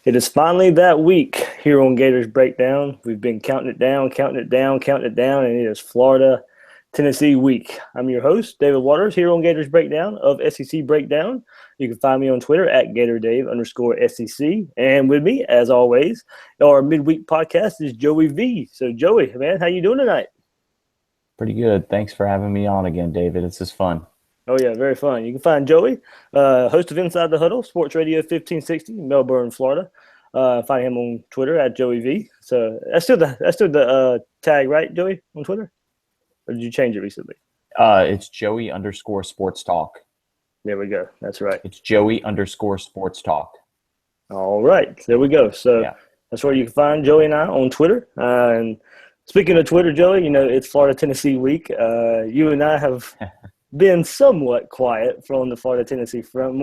It is finally that week here on Gators Breakdown. We've been counting it down, and it is Florida Tennessee week. I'm your host, David Waters, here on Gators Breakdown of SEC Breakdown. You can find me on Twitter at GatorDave_SEC. And with me, as always, our midweek podcast is Joey V. So, Joey, man, how you doing tonight? Pretty good. Thanks for having me on again, David. This is fun. Oh, yeah, very fun. You can find Joey, host of Inside the Huddle, Sports Radio 1560, Melbourne, Florida. Find him on Twitter at Joey V. So that's still the tag, right, Joey, on Twitter? Or did you change it recently? It's Joey_sports talk. There we go. That's right. It's Joey_sports talk. All right. There we go. So That's where you can find Joey and I on Twitter. And speaking of Twitter, Joey, it's Florida Tennessee week. You and I have been somewhat quiet from the Florida Tennessee front,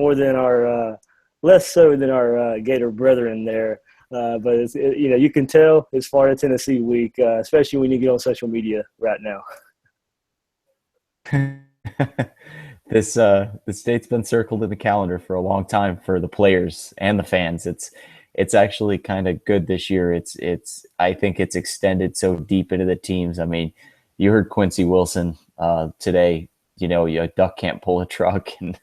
less so than our Gator brethren there. But you can tell it's Florida Tennessee week, especially when you get on social media right now. The state's been circled in the calendar for a long time for the players and the fans. It's actually kind of good this year. I think it's extended so deep into the teams. I mean, you heard Quincy Wilson today. A duck can't pull a truck, and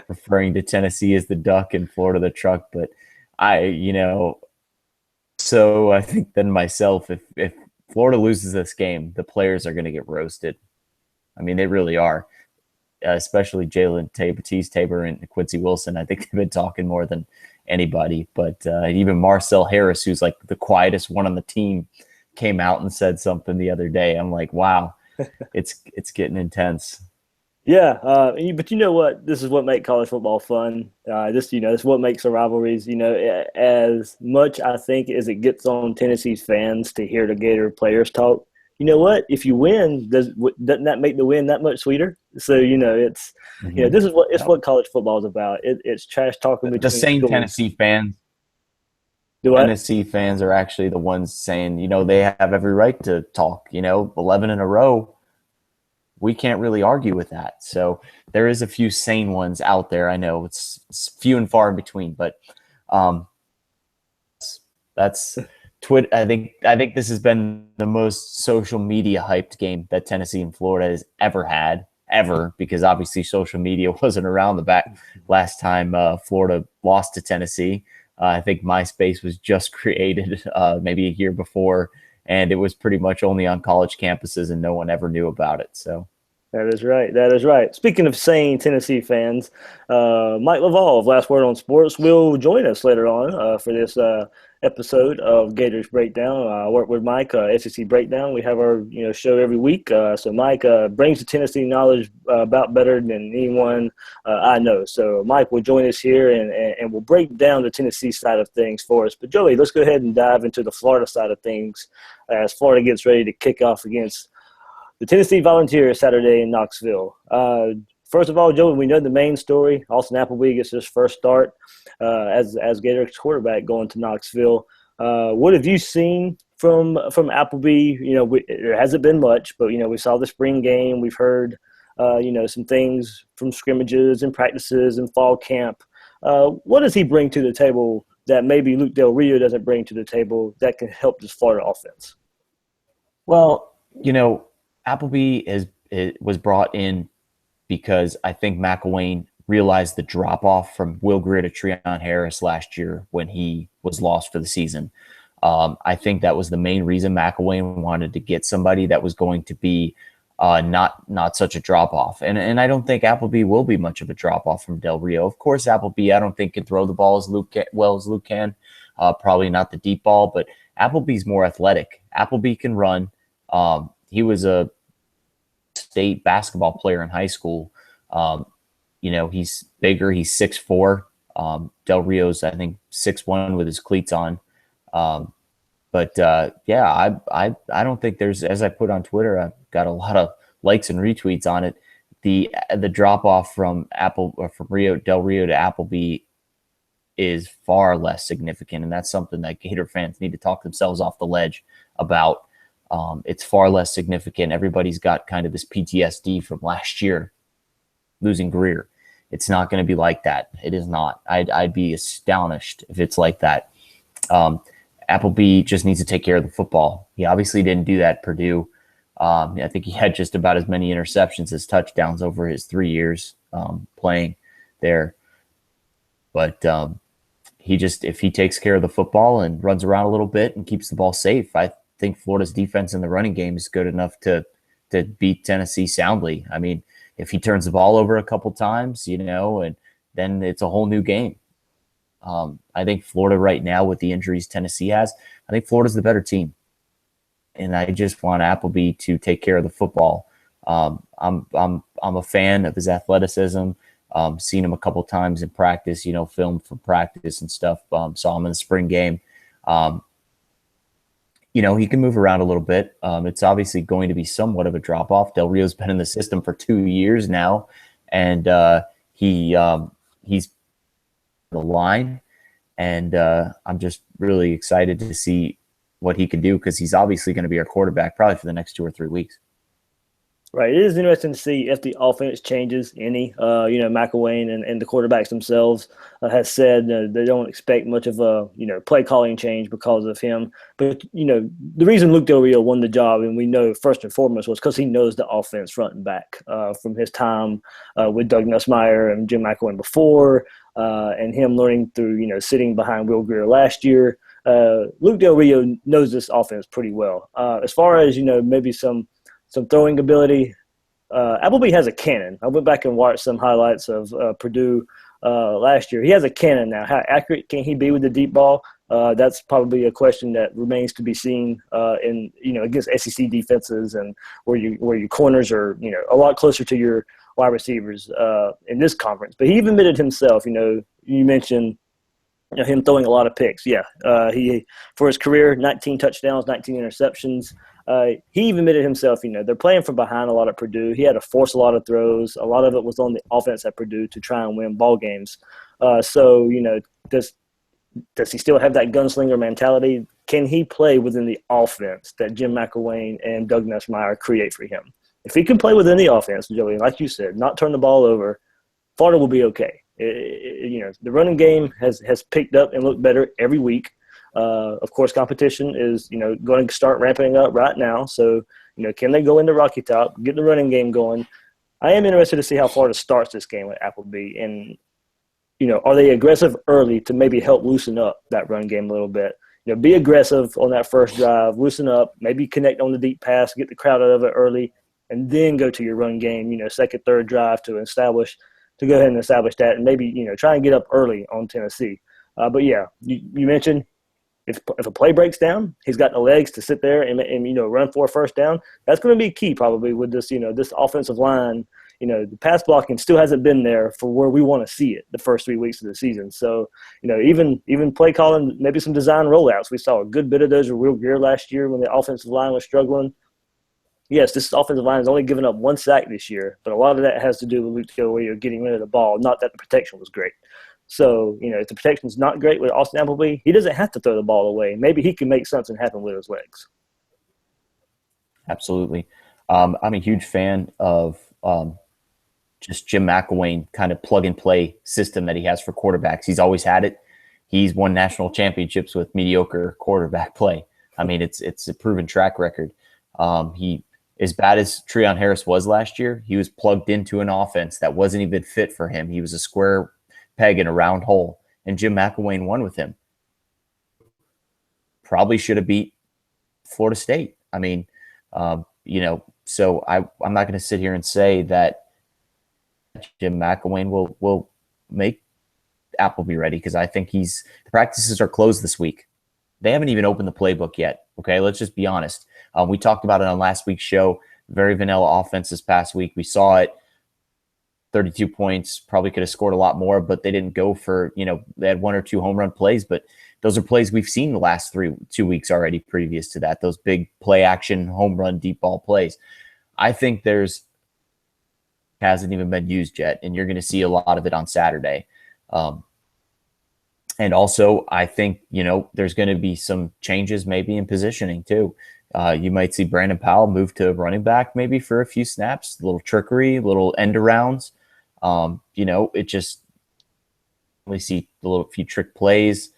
referring to Tennessee as the duck and Florida the truck. But so I think then myself, if Florida loses this game, the players are going to get roasted. I mean, they really are, especially Jalen Tabor and Quincy Wilson. I think they've been talking more than anybody. But even Marcel Harris, who's like the quietest one on the team, came out and said something the other day. I'm like, wow. It's getting intense. Yeah, but you know what? This is what makes college football fun. It's what makes the rivalries. As much I think as it gets on Tennessee's fans to hear the Gator players talk. You know what? If you win, doesn't that make the win that much sweeter? So this is what college football is about. It's trash talking between the same schools. Tennessee fans. Tennessee fans are actually the ones saying, they have every right to talk, 11 in a row. We can't really argue with that. So there is a few sane ones out there. I know it's few and far in between, but that's Twitter. I think this has been the most social media hyped game that Tennessee and Florida has ever had, because obviously social media wasn't around the back last time Florida lost to Tennessee. I think MySpace was just created maybe a year before, and it was pretty much only on college campuses, and no one ever knew about it. So that is right. Speaking of sane Tennessee fans, Mike Loveall of Last Word on Sports will join us later on for this episode of Gators Breakdown. I work with Mike, SEC Breakdown. We have our show every week. So Mike brings the Tennessee knowledge about better than anyone I know. So Mike will join us here and will break down the Tennessee side of things for us. But Joey, let's go ahead and dive into the Florida side of things as Florida gets ready to kick off against the Tennessee Volunteers Saturday in Knoxville. First of all, Joey, we know the main story. Austin Appleby gets his first start as Gators quarterback going to Knoxville. What have you seen from Appleby? There hasn't been much, but we saw the spring game. We've heard some things from scrimmages and practices and fall camp. What does he bring to the table that maybe Luke Del Rio doesn't bring to the table that can help this Florida offense? Well, Appleby was brought in because I think McElwain realized the drop-off from Will Greer to Treon Harris last year when he was lost for the season. I think that was the main reason McElwain wanted to get somebody that was going to be not such a drop-off. And I don't think Appleby will be much of a drop-off from Del Rio. Of course, Appleby, I don't think, can throw the ball as well as Luke can. Probably not the deep ball, but Appleby's more athletic. Appleby can run. He was a state basketball player in high school. He's bigger. He's 6'4". Del Rio's, I think, 6'1" with his cleats on. I don't think there's, as I put on Twitter, I've got a lot of likes and retweets on it. The drop off from Del Rio to Appleby is far less significant, and that's something that Gator fans need to talk themselves off the ledge about. It's far less significant. Everybody's got kind of this PTSD from last year, losing Greer. It's not going to be like that. It is not. I'd be astonished if it's like that. Appleby just needs to take care of the football. He obviously didn't do that at Purdue. I think he had just about as many interceptions as touchdowns over his 3 years playing there. But if he takes care of the football and runs around a little bit and keeps the ball safe, I think Florida's defense in the running game is good enough to beat Tennessee soundly. I mean, if he turns the ball over a couple times, and then it's a whole new game. I think Florida right now, with the injuries Tennessee has, I think Florida's the better team. And I just want Appleby to take care of the football. I'm a fan of his athleticism. Seen him a couple times in practice, filmed from practice and stuff. Saw him in the spring game. He can move around a little bit. It's obviously going to be somewhat of a drop-off. Del Rio's been in the system for 2 years now, and he's the line. And I'm just really excited to see what he can do, because he's obviously going to be our quarterback probably for the next 2 or 3 weeks. Right. It is interesting to see if the offense changes any. McElwain and the quarterbacks themselves has said they don't expect much of a, play calling change because of him. But, the reason Luke Del Rio won the job, and we know first and foremost, was because he knows the offense front and back from his time with Doug Nussmeier and Jim McElwain before, and him learning through, sitting behind Will Grier last year. Luke Del Rio knows this offense pretty well. As far as, maybe some throwing ability, Appleby has a cannon. I went back and watched some highlights of Purdue last year. He has a cannon now. How accurate can he be with the deep ball? That's probably a question that remains to be seen against SEC defenses, and where your corners are a lot closer to your wide receivers in this conference. But he even admitted himself. You mentioned him throwing a lot of picks. Yeah, he for his career, 19 touchdowns, 19 interceptions. He even admitted himself, they're playing from behind a lot at Purdue. He had to force a lot of throws. A lot of it was on the offense at Purdue to try and win ball games. So, does he still have that gunslinger mentality? Can he play within the offense that Jim McElwain and Doug Nussmeier create for him? If he can play within the offense, Joey, like you said, not turn the ball over, Florida will be okay. The running game has picked up and looked better every week. Of course, competition is, going to start ramping up right now. So, can they go into Rocky Top, get the running game going? I am interested to see how Florida starts this game with Appleby. And, are they aggressive early to maybe help loosen up that run game a little bit? Be aggressive on that first drive, loosen up, maybe connect on the deep pass, get the crowd out of it early, and then go to your run game, second, third drive to go ahead and establish that, and maybe, try and get up early on Tennessee. But, yeah, you mentioned – if a play breaks down, he's got the legs to sit there and run for a first down. That's going to be key probably with this, this offensive line. The pass blocking still hasn't been there for where we want to see it the first 3 weeks of the season. So, even play calling, maybe some design rollouts. We saw a good bit of those with Will Grier last year when the offensive line was struggling. Yes, this offensive line has only given up 1 sack this year, but a lot of that has to do with Luke Del Rio getting rid of the ball, not that the protection was great. So, if the protection's not great with Austin Appleby, he doesn't have to throw the ball away. Maybe he can make something happen with his legs. Absolutely. I'm a huge fan of just Jim McElwain kind of plug-and-play system that he has for quarterbacks. He's always had it. He's won national championships with mediocre quarterback play. I mean, it's a proven track record. He, as bad as Treon Harris was last year, he was plugged into an offense that wasn't even fit for him. He was a square peg in a round hole, and Jim McElwain won with him. Probably should have beat Florida State. I mean, so I'm not going to sit here and say that Jim McElwain will make Appleby ready, because I think the practices are closed this week. They haven't even opened the playbook yet. Okay, let's just be honest. We talked about it on last week's show. Very vanilla offense this past week. We saw it. 32 points, probably could have scored a lot more, but they didn't go for, they had 1 or 2 home run plays, but those are plays we've seen the last 2 weeks already previous to that, those big play action, home run, deep ball plays. I think hasn't even been used yet, and you're going to see a lot of it on Saturday. And also, I think, there's going to be some changes maybe in positioning too. You might see Brandon Powell move to running back maybe for a few snaps, a little trickery, a little end arounds. It just we see a little few trick plays,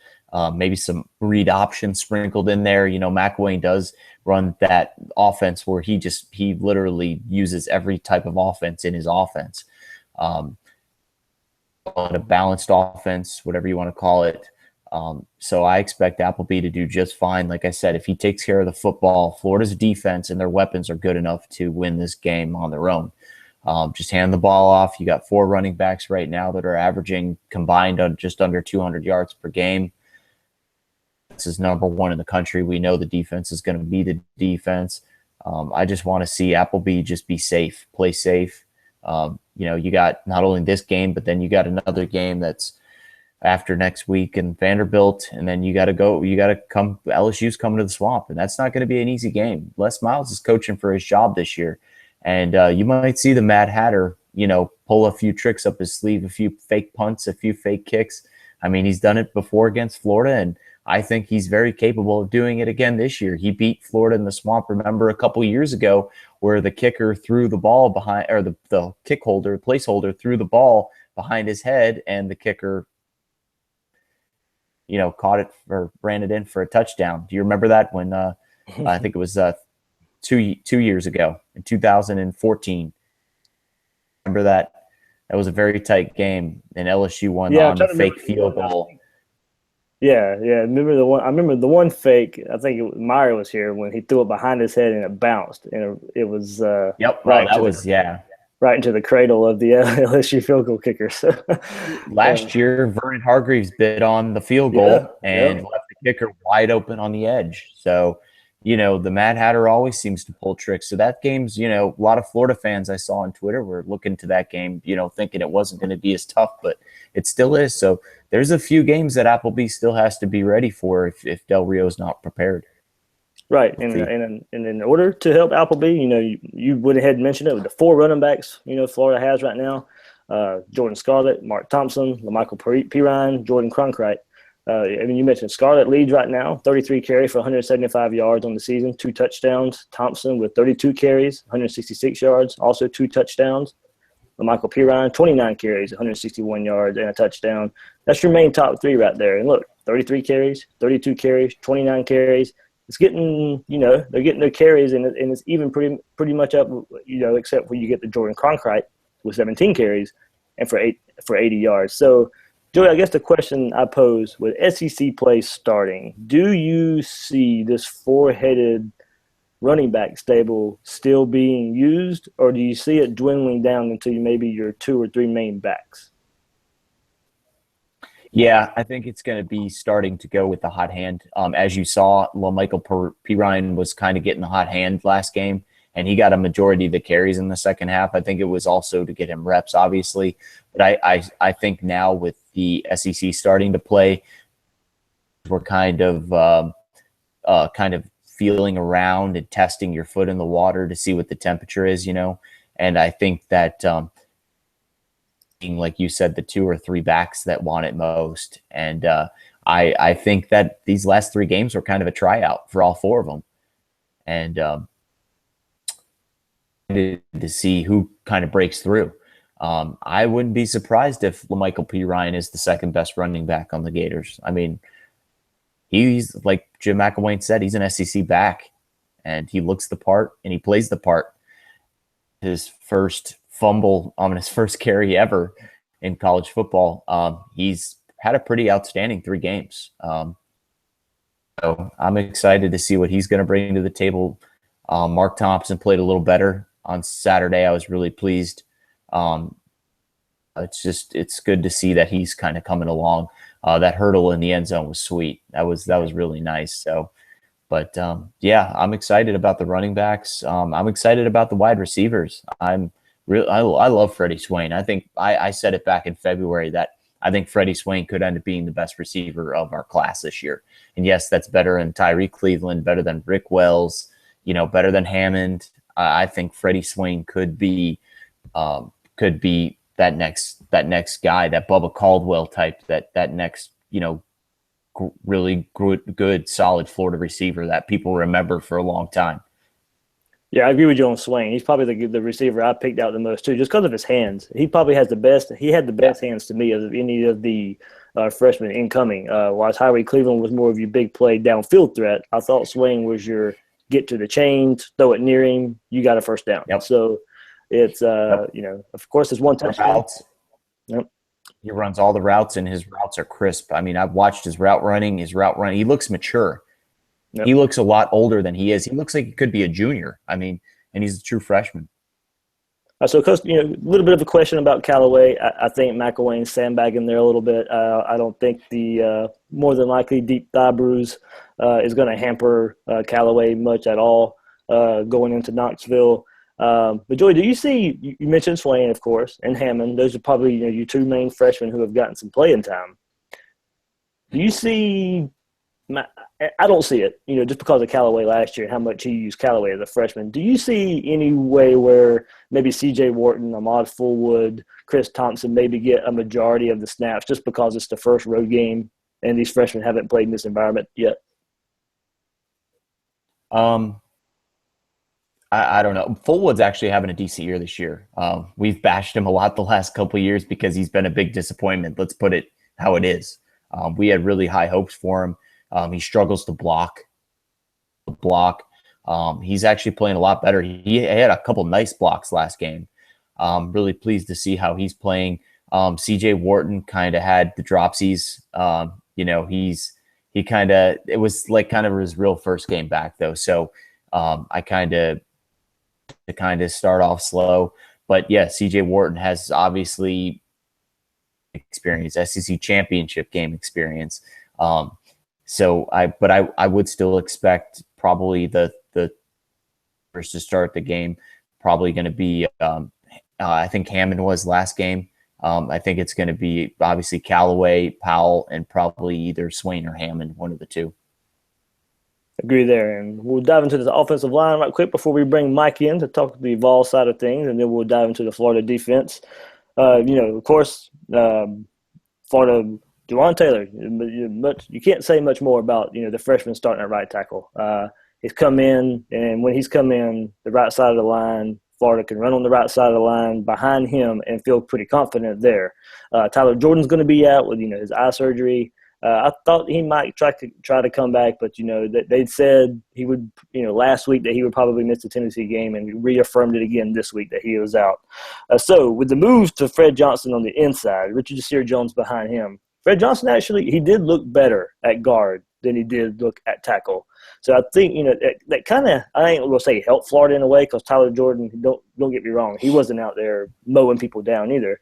maybe some read options sprinkled in there. McElwain does run that offense where he literally uses every type of offense in his offense. A balanced offense, whatever you want to call it. So I expect Appleby to do just fine. Like I said, if he takes care of the football, Florida's defense and their weapons are good enough to win this game on their own. Just hand the ball off. You got 4 running backs right now that are averaging combined on just under 200 yards per game. This is number 1 in the country. We know the defense is going to be the defense. I just want to see Appleby just be safe, play safe. You got not only this game, but then you got another game that's after next week in Vanderbilt, and then LSU's coming to the Swamp, and that's not going to be an easy game. Les Miles is coaching for his job this year, and you might see the Mad Hatter, pull a few tricks up his sleeve, a few fake punts, a few fake kicks. I mean, he's done it before against Florida, and I think he's very capable of doing it again this year. He beat Florida in the Swamp, remember, a couple years ago, where the kicker threw the ball behind, or the kick holder, placeholder, threw the ball behind his head, and the kicker, caught it or ran it in for a touchdown. Do you remember that when I think it was 2 years ago in 2014? Remember that? That was a very tight game, and LSU won on the fake field goal. Yeah. I remember the one fake. I think Meyer was here when he threw it behind his head and it bounced, and it was right into the cradle of the LSU field goal kicker. So last year, Vernon Hargreaves bid on the field goal and left the kicker wide open on the edge. So, the Mad Hatter always seems to pull tricks. So that game's, a lot of Florida fans I saw on Twitter were looking to that game, thinking it wasn't going to be as tough, but it still is. So there's a few games that Appleby still has to be ready for if Del Rio's not prepared. Right, and in order to help Appleby, you went ahead and mentioned it with the 4 running backs, Florida has right now: Jordan Scarlett, Mark Thompson, LaMichael Pirine, Jordan Cronkite. You mentioned Scarlett leads right now, 33 carries for 175 yards on the season, 2 touchdowns. Thompson with 32 carries, 166 yards, also 2 touchdowns. LaMichael Pirine, 29 carries, 161 yards, and a touchdown. That's your main top 3 right there. And look, 33 carries, 32 carries, 29 carries. It's getting, they're getting their carries, and it's even pretty much up, except when you get the Jordan Cronkite with 17 carries and for 80 yards. So, Joey, I guess the question I pose with SEC play starting, do you see this 4-headed running back stable still being used, or do you see it dwindling down into maybe your 2 or 3 main backs? Yeah, I think it's going to be starting to go with the hot hand. As you saw, LaMichael Pirine was kind of getting the hot hand last game, and he got a majority of the carries in the second half. I think it was also to get him reps, obviously. But I think now with the SEC starting to play, we're kind of feeling around and testing your foot in the water to see what the temperature is, And I think that like you said, the 2 or 3 backs that want it most. And I think that these last 3 games were kind of a tryout for all 4 of them. And to see who kind of breaks through. I wouldn't be surprised if LaMichael Pirine is the second best running back on the Gators. I mean, he's, like Jim McElwain said, he's an SEC back, and he looks the part and he plays the part. His first fumble on his first carry ever in college football. He's had a pretty outstanding 3 games. So I'm excited to see what he's going to bring to the table. Mark Thompson played a little better on Saturday. I was really pleased. It's good to see that he's kind of coming along. That hurdle in the end zone was sweet. That was really nice. So, but I'm excited about the running backs. I'm excited about the wide receivers. I love Freddie Swain. I think I said it back in February that I think Freddie Swain could end up being the best receiver of our class this year. And yes, that's better than Tyree Cleveland, better than Rick Wells, better than Hammond. I think Freddie Swain could be that next guy, that Bubba Caldwell type, that next, really good, solid Florida receiver that people remember for a long time. Yeah, I agree with you on Swain. He's probably the receiver I picked out the most too, just because of his hands. He probably has the best. He had the Yeah. best hands to me of any of the freshmen incoming. While Tyree Cleveland was more of your big play downfield threat, I thought Swain was your get to the chains, throw it near him, you got a first down. Yep. So it's Yep. of course, it's one The touchdown. routes. Yep. He runs all the routes, and his routes are crisp. I mean, I've watched his route running. He looks mature. Yep. He looks a lot older than he is. He looks like he could be a junior. I mean, and he's a true freshman. So, Coach, a little bit of a question about Callaway. I think McElwain's sandbagging there a little bit. I don't think the more than likely deep thigh bruise is going to hamper Callaway much at all going into Knoxville. But, Joey, do you see – you mentioned Swain, of course, and Hammond. Those are probably your two main freshmen who have gotten some playing time. Do you see – I don't see it, just because of Callaway last year and how much he used Callaway as a freshman. Do you see any way where maybe C.J. Wharton, Ahmad Fullwood, Chris Thompson maybe get a majority of the snaps just because it's the first road game and these freshmen haven't played in this environment yet? I don't know. Fullwood's actually having a decent year this year. We've bashed him a lot the last couple of years because he's been a big disappointment. Let's put it how it is. We had really high hopes for him. He struggles to block. He's actually playing a lot better. He had a couple nice blocks last game. Really pleased to see how he's playing. CJ Wharton kind of had the dropsies. It was like kind of his real first game back though. So I kind of start off slow. But yeah, CJ Wharton has obviously experience, SEC championship game experience. So I would still expect probably the first to start the game probably going to be I think Hammond was last game. I think it's going to be obviously Callaway, Powell, and probably either Swain or Hammond, one of the two. Agree there. And we'll dive into the offensive line right quick before we bring Mike in to talk the Vol side of things, and then we'll dive into the Florida defense. Of course, Florida – Juwan Taylor, you can't say much more about the freshman starting at right tackle. He's come in, and when he's come in, the right side of the line, Florida can run on the right side of the line behind him and feel pretty confident there. Tyler Jordan's going to be out with his eye surgery. I thought he might try to come back, but they'd said he would last week that he would probably miss the Tennessee game, and reaffirmed it again this week that he was out. So with the move to Fred Johnson on the inside, Richard Jasir Jones behind him. Fred Johnson actually, he did look better at guard than he did look at tackle. So I think, that kind of, I ain't going to say helped Florida in a way, because Tyler Jordan, don't get me wrong, he wasn't out there mowing people down either.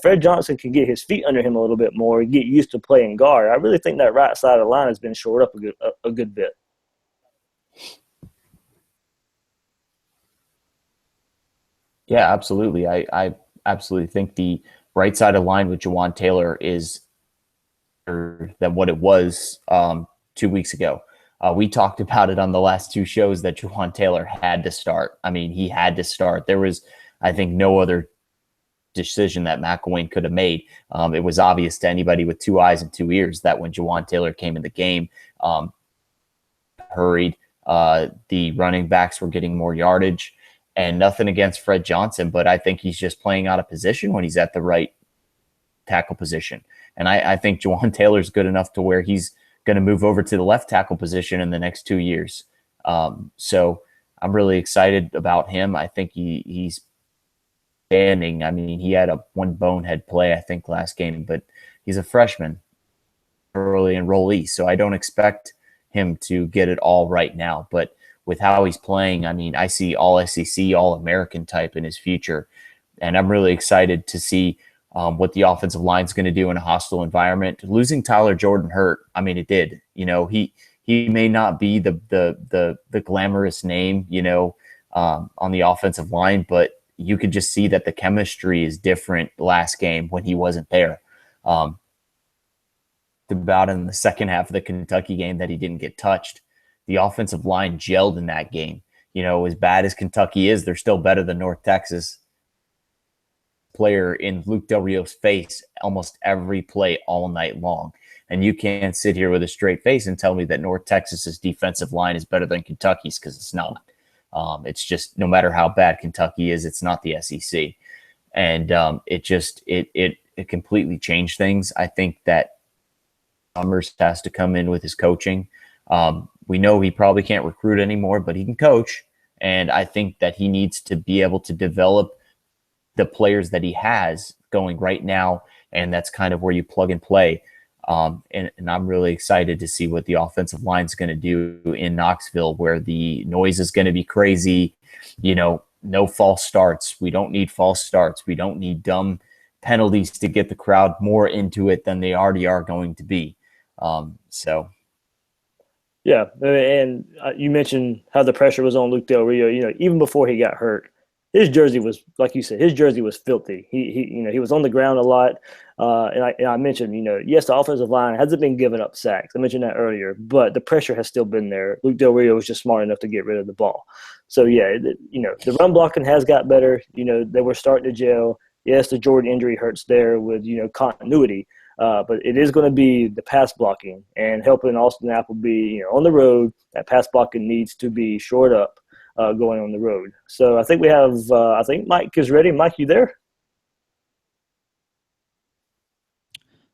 Fred Johnson can get his feet under him a little bit more, get used to playing guard. I really think that right side of the line has been shored up a good bit. Yeah, absolutely. I absolutely think the right side of the line with Juwan Taylor is than what it was 2 weeks ago. We talked about it on the last two shows that Juwan Taylor had to start. I mean, he had to start. There was, I think, no other decision that McElwain could have made. It was obvious to anybody with two eyes and two ears that when Juwan Taylor came in the game, hurried, the running backs were getting more yardage, and nothing against Fred Johnson, but I think he's just playing out of position when he's at the right tackle position. And I think Juwan Taylor's good enough to where he's going to move over to the left tackle position in the next 2 years. So I'm really excited about him. I think he's standing. I mean, he had one bonehead play, I think, last game, but he's a freshman, early enrollee. So I don't expect him to get it all right now. But with how he's playing, I mean, I see all SEC, all American type in his future. And I'm really excited to see what the offensive line is going to do in a hostile environment. Losing Tyler Jordan hurt. I mean, it did. He may not be the glamorous name, on the offensive line, but you could just see that the chemistry is different last game when he wasn't there. About in the second half of the Kentucky game that he didn't get touched. The offensive line gelled in that game. As bad as Kentucky is, they're still better than North Texas. Player in Luke Del Rio's face almost every play all night long. And you can't sit here with a straight face and tell me that North Texas's defensive line is better than Kentucky's, because it's not. It's just no matter how bad Kentucky is, it's not the SEC. And it completely changed things. I think that Summers has to come in with his coaching. We know he probably can't recruit anymore, but he can coach. And I think that he needs to be able to develop the players that he has going right now. And that's kind of where you plug and play. And I'm really excited to see what the offensive line is going to do in Knoxville, where the noise is going to be crazy. No false starts. We don't need false starts. We don't need dumb penalties to get the crowd more into it than they already are going to be. Yeah, and you mentioned how the pressure was on Luke Del Rio. Even before he got hurt, his jersey was, like you said, his jersey was filthy. He was on the ground a lot. And I mentioned, yes, the offensive line hasn't been giving up sacks. I mentioned that earlier, but the pressure has still been there. Luke Del Rio was just smart enough to get rid of the ball. So yeah, the run blocking has got better. They were starting to gel. Yes, the Jordan injury hurts there with continuity. But it is going to be the pass blocking and helping Austin Appleby, on the road. That pass blocking needs to be shored up going on the road. So I think we have, I think Mike is ready. Mike, you there?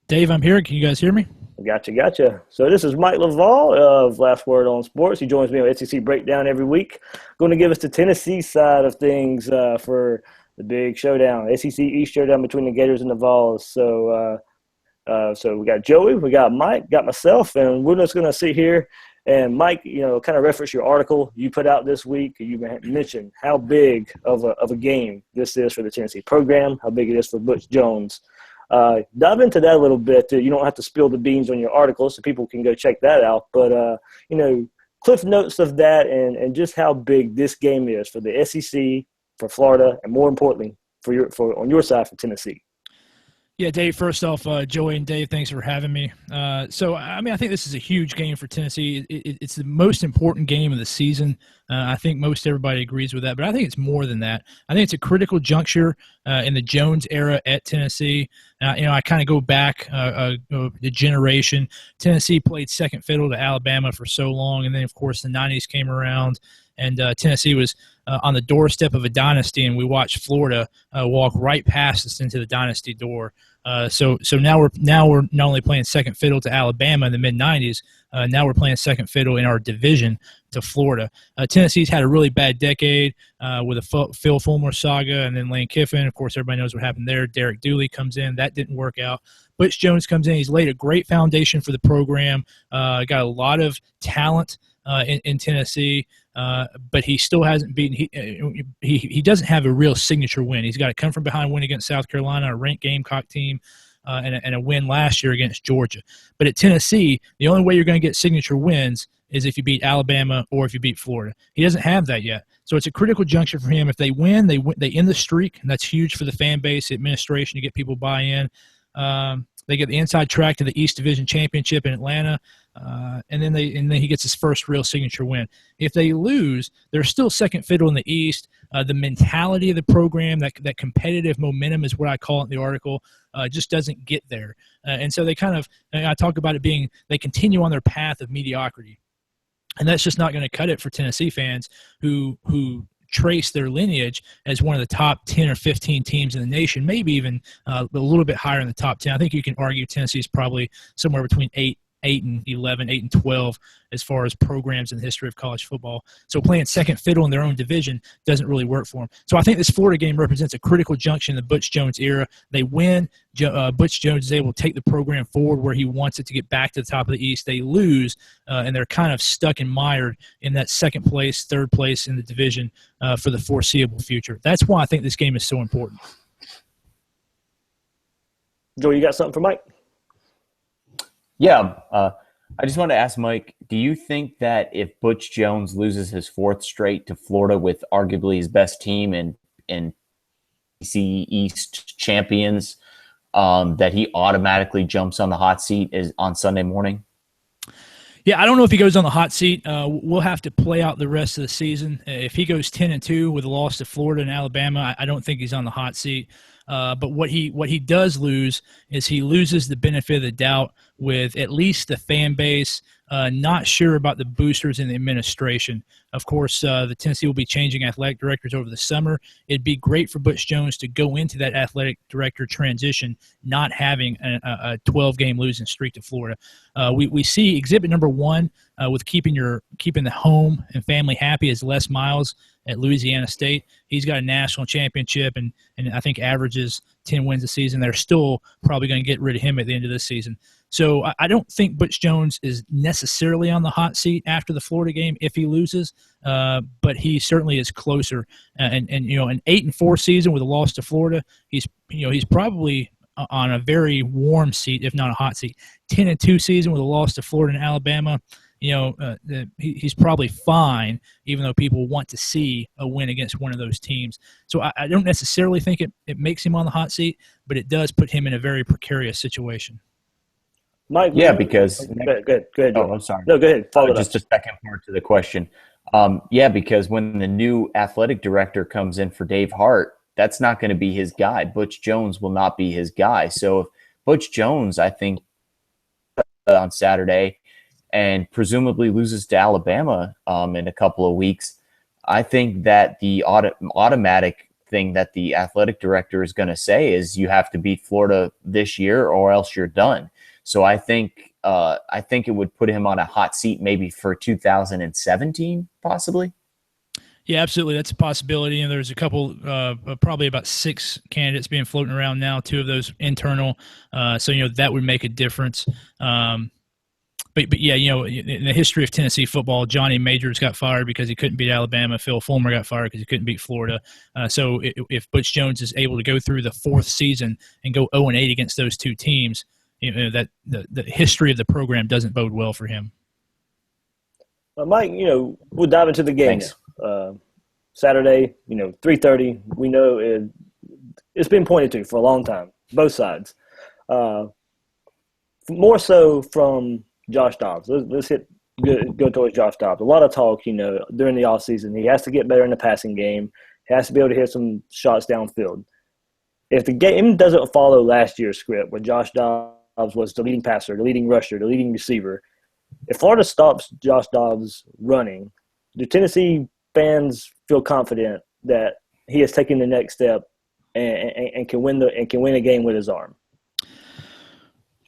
Dave, I'm here. Can you guys hear me? Gotcha. So this is Mike Loveall of Last Word on Sports. He joins me on SEC Breakdown every week. Going to give us the Tennessee side of things for the big showdown, SEC East showdown between the Gators and the Vols. So we got Joey, we got Mike, got myself, and we're just going to sit here. And Mike, kind of reference your article you put out this week. You mentioned how big of a game this is for the Tennessee program, how big it is for Butch Jones. Dive into that a little bit. You don't have to spill the beans on your article, so people can go check that out. But, cliff notes of that and just how big this game is for the SEC, for Florida, and more importantly, on your side for Tennessee. Yeah, Dave, first off, Joey and Dave, thanks for having me. I think this is a huge game for Tennessee. It's the most important game of the season. I think most everybody agrees with that, but I think it's more than that. I think it's a critical juncture in the Jones era at Tennessee. I kind of go back the generation. Tennessee played second fiddle to Alabama for so long, and then, of course, the 90s came around, and Tennessee was on the doorstep of a dynasty, and we watched Florida walk right past us into the dynasty door. So now we're not only playing second fiddle to Alabama in the mid-'90s, now we're playing second fiddle in our division to Florida. Tennessee's had a really bad decade with a Phil Fulmer saga, and then Lane Kiffin. Of course, everybody knows what happened there. Derek Dooley comes in. That didn't work out. Butch Jones comes in. He's laid a great foundation for the program, got a lot of talent in Tennessee. But he still hasn't beaten. He doesn't have a real signature win. He's got a come from behind win against South Carolina, a ranked Gamecock team, and a win last year against Georgia. But at Tennessee, the only way you're going to get signature wins is if you beat Alabama or if you beat Florida. He doesn't have that yet. So it's a critical juncture for him. If they win, they end the streak, and that's huge for the fan base, the administration, to get people buy-in. They get the inside track to the East Division Championship in Atlanta, and then he gets his first real signature win. If they lose, they're still second fiddle in the East. The mentality of the program, that competitive momentum is what I call it in the article, just doesn't get there. And so they I talk about it being, they continue on their path of mediocrity. And that's just not going to cut it for Tennessee fans who trace their lineage as one of the top 10 or 15 teams in the nation, maybe even a little bit higher in the top 10. I think you can argue Tennessee is probably somewhere between 8 and 11, 8 and 12 as far as programs in the history of college football. So playing second fiddle in their own division doesn't really work for them. So I think this Florida game represents a critical junction in the Butch Jones era. They win. Butch Jones is able to take the program forward where he wants it to get back to the top of the East. They lose, and they're kind of stuck and mired in that second place, third place in the division for the foreseeable future. That's why I think this game is so important. Joe, you got something for Mike? Yeah, I just wanted to ask Mike, do you think that if Butch Jones loses his fourth straight to Florida with arguably his best team and SEC East champions, that he automatically jumps on the hot seat on Sunday morning? Yeah, I don't know if he goes on the hot seat. We'll have to play out the rest of the season. If he goes 10-2 with a loss to Florida and Alabama, I don't think he's on the hot seat. But what he does lose is he loses the benefit of the doubt with at least the fan base Not sure about the boosters and the administration. Of course, the Tennessee will be changing athletic directors over the summer. It'd be great for Butch Jones to go into that athletic director transition not having a 12-game losing streak to Florida. We see exhibit number 1 with keeping the home and family happy is Les Miles at Louisiana State. He's got a national championship and I think averages 10 wins a season. They're still probably going to get rid of him at the end of this season. So I don't think Butch Jones is necessarily on the hot seat after the Florida game if he loses, but he certainly is closer. And an 8-4 season with a loss to Florida, he's probably on a very warm seat, if not a hot seat. 10-2 season with a loss to Florida and Alabama, he's probably fine, even though people want to see a win against one of those teams. So I don't necessarily think it makes him on the hot seat, but it does put him in a very precarious situation. Mike, because good. Oh, I'm sorry. No, go ahead. Just a second part to the question. Because when the new athletic director comes in for Dave Hart, that's not going to be his guy. Butch Jones will not be his guy. So if Butch Jones, I think, on Saturday and presumably loses to Alabama in a couple of weeks, I think that the automatic thing that the athletic director is going to say is you have to beat Florida this year or else you're done. So I think it would put him on a hot seat maybe for 2017, possibly. Yeah, absolutely. That's a possibility. And there's a couple, probably about 6 candidates being floating around now, 2 of those internal. So that would make a difference. But yeah, in the history of Tennessee football, Johnny Majors got fired because he couldn't beat Alabama. Phil Fulmer got fired because he couldn't beat Florida. So if Butch Jones is able to go through the 4th season and go 0-8 against those 2 teams, that the history of the program doesn't bode well for him. Mike, we'll dive into the game. Saturday, 3:30. We know it's been pointed to for a long time, both sides. More so from Josh Dobbs. Let's go towards Josh Dobbs. A lot of talk, during the offseason. He has to get better in the passing game. He has to be able to hit some shots downfield. If the game doesn't follow last year's script where Josh Dobbs was the leading passer, the leading rusher, the leading receiver, if Florida stops Josh Dobbs running, do Tennessee fans feel confident that he has taken the next step and can win a game with his arm?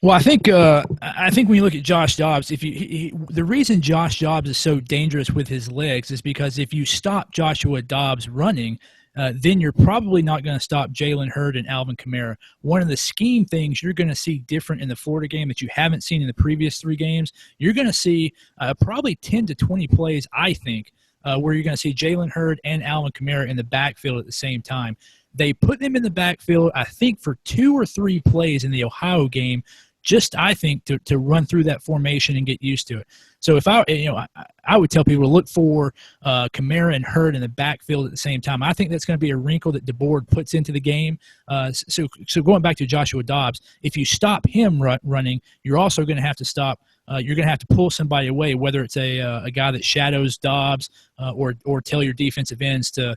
Well, I think when you look at Josh Dobbs, the reason Josh Dobbs is so dangerous with his legs is because if you stop Joshua Dobbs running, then you're probably not going to stop Jalen Hurd and Alvin Kamara. One of the scheme things you're going to see different in the Florida game that you haven't seen in the previous 3 games, you're going to see probably 10 to 20 plays, I think, where you're going to see Jalen Hurd and Alvin Kamara in the backfield at the same time. They put them in the backfield, I think, for 2 or 3 plays in the Ohio game, just, I think, to run through that formation and get used to it. So if I would tell people to look for Kamara and Hurd in the backfield at the same time. I think that's going to be a wrinkle that DeBoard puts into the game. So going back to Joshua Dobbs, if you stop him running, you're also going to have to stop. You're going to have to pull somebody away, whether it's a guy that shadows Dobbs or tell your defensive ends to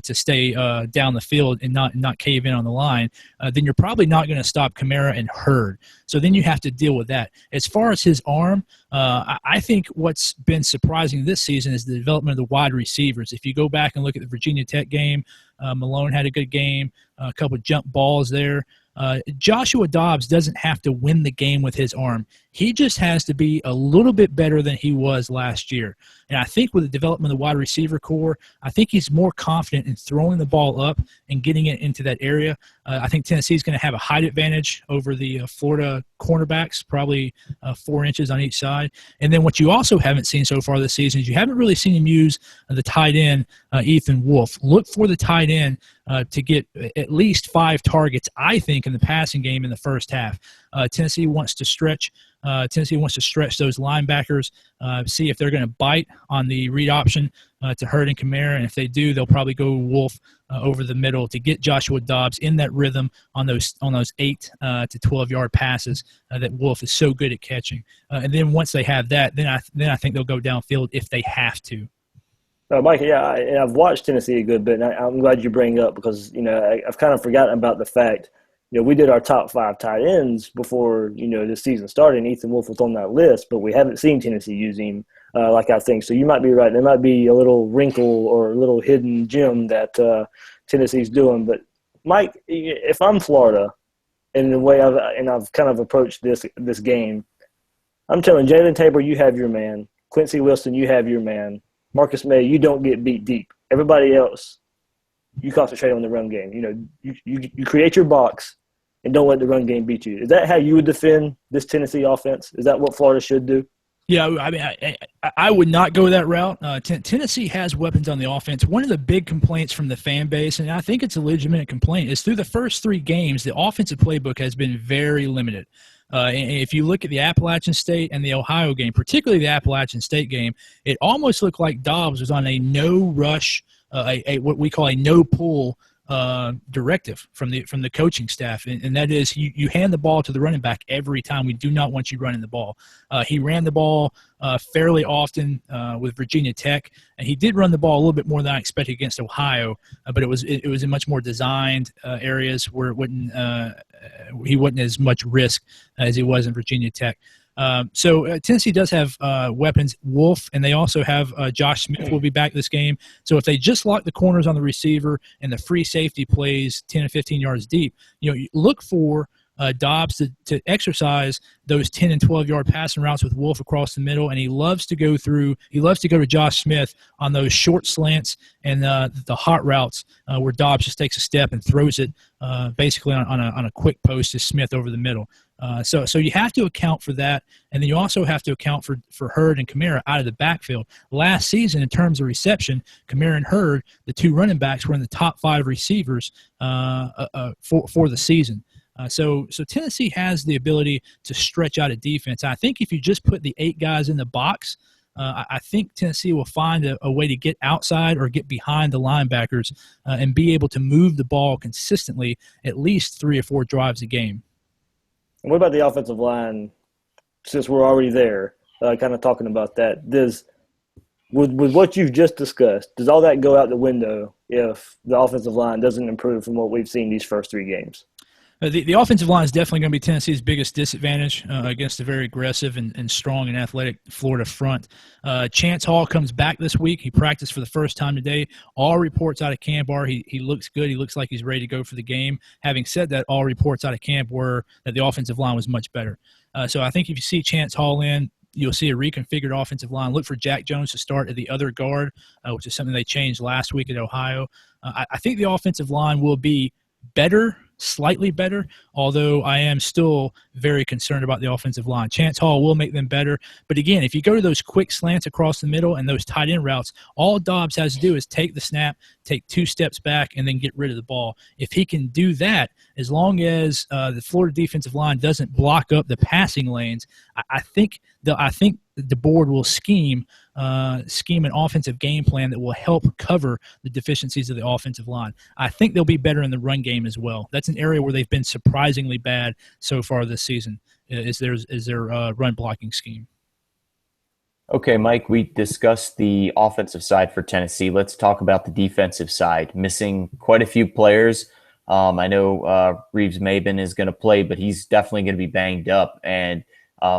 stay down the field and not cave in on the line, then you're probably not going to stop Kamara and Hurd. So then you have to deal with that. As far as his arm, I think what's been surprising this season is the development of the wide receivers. If you go back and look at the Virginia Tech game, Malone had a good game, a couple of jump balls there. Joshua Dobbs doesn't have to win the game with his arm. He just has to be a little bit better than he was last year. And I think with the development of the wide receiver core, I think he's more confident in throwing the ball up and getting it into that area. I think Tennessee's going to have a height advantage over the Florida cornerbacks, probably 4 inches on each side. And then what you also haven't seen so far this season is you haven't really seen him use the tight end, Ethan Wolf. Look for the tight end to get at least 5 targets, I think, in the passing game in the first half. Tennessee wants to stretch those linebackers, see if they're going to bite on the read option to Hurd and Kamara, and if they do, they'll probably go Wolf over the middle to get Joshua Dobbs in that rhythm on those 8 to 12-yard passes that Wolf is so good at catching. And then once they have that, then I think they'll go downfield if they have to. Mike, I've watched Tennessee a good bit, and I'm glad you bring it up because I've kind of forgotten about the fact we did our top 5 tight ends before, the season started, and Ethan Wolf was on that list, but we haven't seen Tennessee use him like I think. So you might be right. There might be a little wrinkle or a little hidden gem that Tennessee's doing. But, Mike, if I'm Florida, and the way I've kind of approached this game, I'm telling Jalen Tabor, you have your man. Quincy Wilson, you have your man. Marcus May, you don't get beat deep. Everybody else, you concentrate on the run game. You create your box and don't let the run game beat you. Is that how you would defend this Tennessee offense? Is that what Florida should do? Yeah, I mean, I would not go that route. Tennessee has weapons on the offense. One of the big complaints from the fan base, and I think it's a legitimate complaint, is through the first 3 games, the offensive playbook has been very limited. And if you look at the Appalachian State and the Ohio game, particularly the Appalachian State game, it almost looked like Dobbs was on a no-rush, what we call a no-pull directive from the coaching staff, and that is you hand the ball to the running back every time. We do not want you running the ball. He ran the ball fairly often with Virginia Tech, and he did run the ball a little bit more than I expected against Ohio, but it was in much more designed areas where it wouldn't he wasn't as much risk as he was in Virginia Tech. So Tennessee does have weapons, Wolf, and they also have Josh Smith will be back this game. So if they just lock the corners on the receiver and the free safety plays 10 or 15 yards deep, you look for Dobbs to exercise those 10 and 12-yard passing routes with Wolf across the middle, and he loves to go to Josh Smith on those short slants and the hot routes where Dobbs just takes a step and throws it basically on a quick post to Smith over the middle. So you have to account for that, and then you also have to account for Hurd and Kamara out of the backfield. Last season, in terms of reception, Kamara and Hurd, the 2 running backs, were in the top 5 receivers for the season. So Tennessee has the ability to stretch out a defense. I think if you just put the 8 guys in the box, I think Tennessee will find a way to get outside or get behind the linebackers and be able to move the ball consistently at least 3 or 4 drives a game. And what about the offensive line, since we're already there, kind of talking about that? With what you've just discussed, does all that go out the window if the offensive line doesn't improve from what we've seen these first 3 games? The offensive line is definitely going to be Tennessee's biggest disadvantage against a very aggressive and strong and athletic Florida front. Chance Hall comes back this week. He practiced for the first time today. All reports out of camp are he looks good. He looks like he's ready to go for the game. Having said that, all reports out of camp were that the offensive line was much better. So I think if you see Chance Hall in, you'll see a reconfigured offensive line. Look for Jack Jones to start at the other guard, which is something they changed last week at Ohio. I think the offensive line will be better, slightly better, although I am still very concerned about the offensive line. Chance Hall will make them better. But again, if you go to those quick slants across the middle and those tight end routes, all Dobbs has to do is take the snap, take 2 steps back, and then get rid of the ball. If he can do that, as long as the Florida defensive line doesn't block up the passing lanes, I think the board will scheme an offensive game plan that will help cover the deficiencies of the offensive line. I think they'll be better in the run game as well. That's an area where they've been surprisingly bad so far this season, is their run blocking scheme. Okay, Mike, we discussed the offensive side for Tennessee. Let's talk about the defensive side. Missing quite a few players. I know Reeves Maben is going to play, but he's definitely going to be banged up, and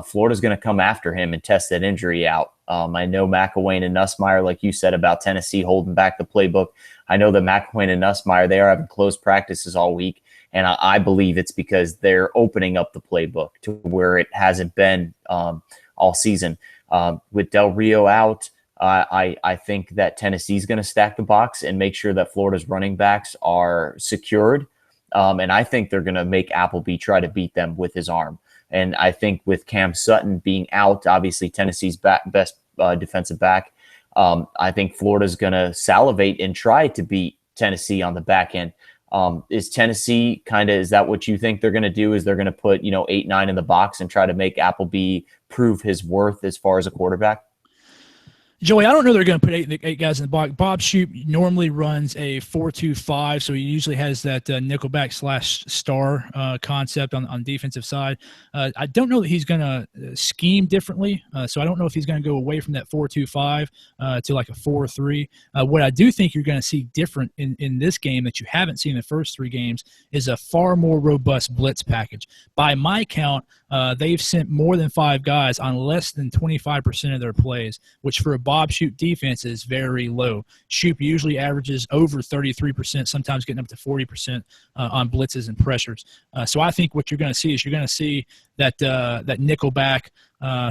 Florida's going to come after him and test that injury out. I know McElwain and Nussmeier, like you said about Tennessee holding back the playbook. I know that McElwain and Nussmeier, they are having close practices all week, and I believe it's because they're opening up the playbook to where it hasn't been all season. With Del Rio out, I think that Tennessee's going to stack the box and make sure that Florida's running backs are secured, and I think they're going to make Appleby try to beat them with his arm. And I think with Cam Sutton being out, obviously Tennessee's best defensive back, I think Florida's going to salivate and try to beat Tennessee on the back end. Is Tennessee is that what you think they're going to do? Is they're going to put 8-9 in the box and try to make Appleby prove his worth as far as a quarterback? Joey, I don't know they're going to put eight guys in the box. Bob Shoop normally runs a 4-2-5, so he usually has that nickelback / star concept on defensive side. I don't know that he's going to scheme differently, so I don't know if he's going to go away from that 4-2-5 to like a 4-3. What I do think you're going to see different in this game that you haven't seen in the first 3 games is a far more robust blitz package. By my count, they've sent more than 5 guys on less than 25% of their plays, which for a Bob Shoop defense is very low. Shoop usually averages over 33%, sometimes getting up to 40% on blitzes and pressures. So I think what you're going to see is you're going to see that that nickelback,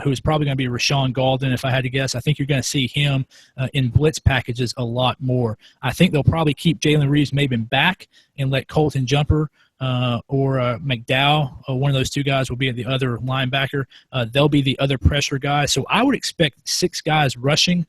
who is probably going to be Rashawn Golden, if I had to guess. I think you're going to see him in blitz packages a lot more. I think they'll probably keep Jalen Reeves-Maybin back and let Colton Jumper or McDowell, one of those 2 guys will be at the other linebacker. They'll be the other pressure guys. So I would expect 6 guys rushing,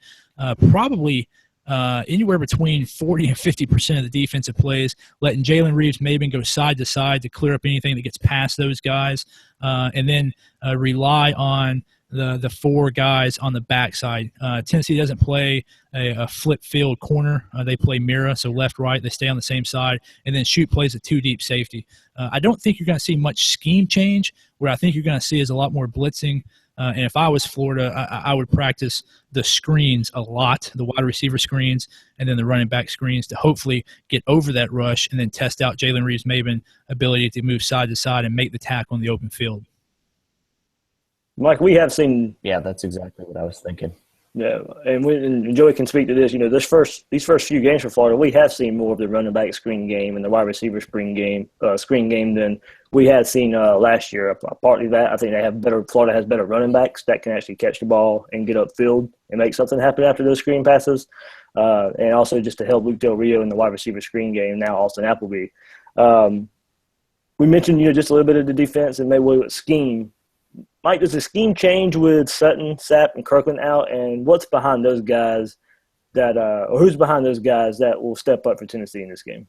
probably anywhere between 40 and 50% of the defensive plays, letting Jalen Reeves-Maybin go side to side to clear up anything that gets past those guys, and then rely on the 4 guys on the backside. Tennessee doesn't play a flip field corner. They play mirror, so left, right. They stay on the same side. And then Shoot plays a 2 deep safety. I don't think you're going to see much scheme change. What I think you're going to see is a lot more blitzing. And if I was Florida, I would practice the screens a lot, the wide receiver screens, and then the running back screens to hopefully get over that rush and then test out Jalen Reeves-Maybin's ability to move side to side and make the tackle in the open field. Mike, we have seen. Yeah, that's exactly what I was thinking. Yeah, and Joey can speak to this. These first few games for Florida, we have seen more of the running back screen game and the wide receiver screen game than we had seen last year. Partly that I think Florida has better running backs that can actually catch the ball and get upfield and make something happen after those screen passes, and also just to help Luke Del Rio in the wide receiver screen game. Now Austin Appleby. We mentioned just a little bit of the defense and maybe what scheme. Mike, does the scheme change with Sutton, Sapp, and Kirkland out? And what's behind those guys or who's behind those guys that will step up for Tennessee in this game?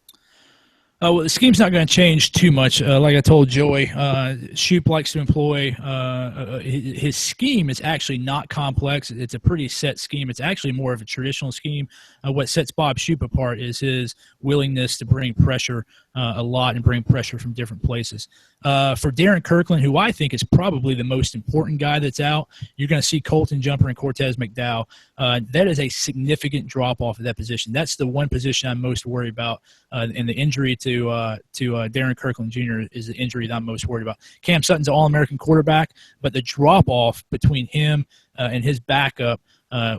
Well, the scheme's not going to change too much. Like I told Joey, Shoop likes to employ his scheme is actually not complex. It's a pretty set scheme. It's actually more of a traditional scheme. What sets Bob Shoop apart is his willingness to bring pressure a lot and bring pressure from different places. For Darren Kirkland, who I think is probably the most important guy that's out, you're going to see Colton Jumper and Cortez McDowell. That is a significant drop-off of that position. That's the one position I'm most worried about, and the injury to Darren Kirkland Jr. is the injury that I'm most worried about. Cam Sutton's an All-American quarterback, but the drop-off between him and his backup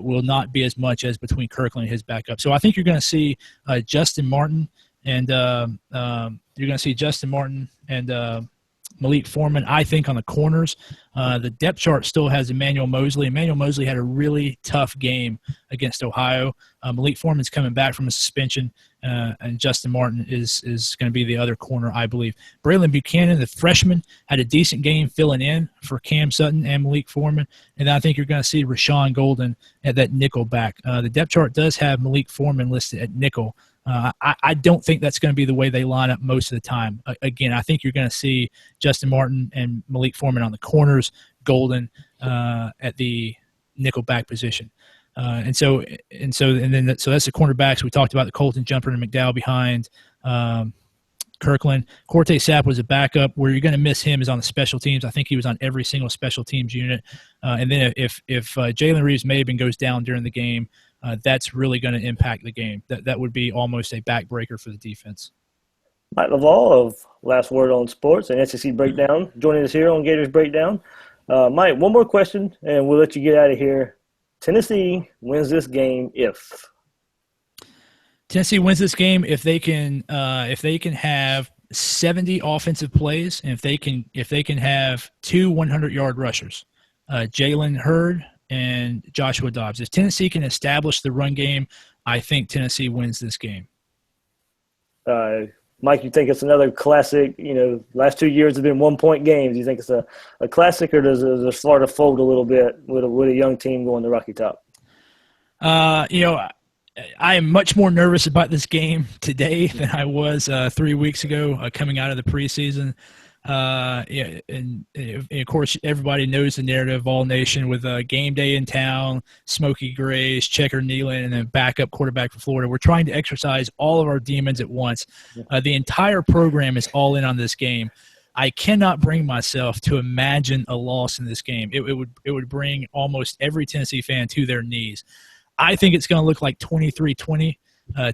will not be as much as between Kirkland and his backup. So I think you're going to see Justin Martin and Malik Foreman, I think, on the corners. The depth chart still has Emmanuel Mosley. Emmanuel Mosley had a really tough game against Ohio. Malik Foreman's coming back from a suspension, and Justin Martin is going to be the other corner, I believe. Braylon Buchanan, the freshman, had a decent game filling in for Cam Sutton and Malik Foreman, and I think you're going to see Rashawn Golden at that nickel back. The depth chart does have Malik Foreman listed at nickel. I don't think that's going to be the way they line up most of the time. Again, I think you're going to see Justin Martin and Malik Foreman on the corners, Golden at the nickelback position. So that's the cornerbacks. We talked about the Colton Jumper and McDowell behind Kirkland. Cortez Sapp was a backup. Where you're going to miss him is on the special teams. I think he was on every single special teams unit. And then if Jalen Reeves-Maybin goes down during the game, that's really going to impact the game. That would be almost a backbreaker for the defense. Mike Loveall of Last Word on Sports and SEC Breakdown joining us here on Gators Breakdown. Mike, one more question, and we'll let you get out of here. Tennessee wins this game if? Tennessee wins this game if they can have 70 offensive plays, and if they can have 2 100-yard rushers, Jalen Hurd and Joshua Dobbs. If Tennessee can establish the run game, I think Tennessee wins this game. Mike, you think it's another classic? Last 2 years have been 1-point games. Do you think it's a classic, or does Florida fold a little bit with a young team going to Rocky Top? I am much more nervous about this game today than I was 3 weeks ago coming out of the preseason. Yeah, and of course, everybody knows the narrative of All Nation with game day in town, Smokey Grace, Checker Nealon, and then backup quarterback for Florida. We're trying to exercise all of our demons at once. The entire program is all in on this game. I cannot bring myself to imagine a loss in this game. It would bring almost every Tennessee fan to their knees. I think it's going to look like 23-20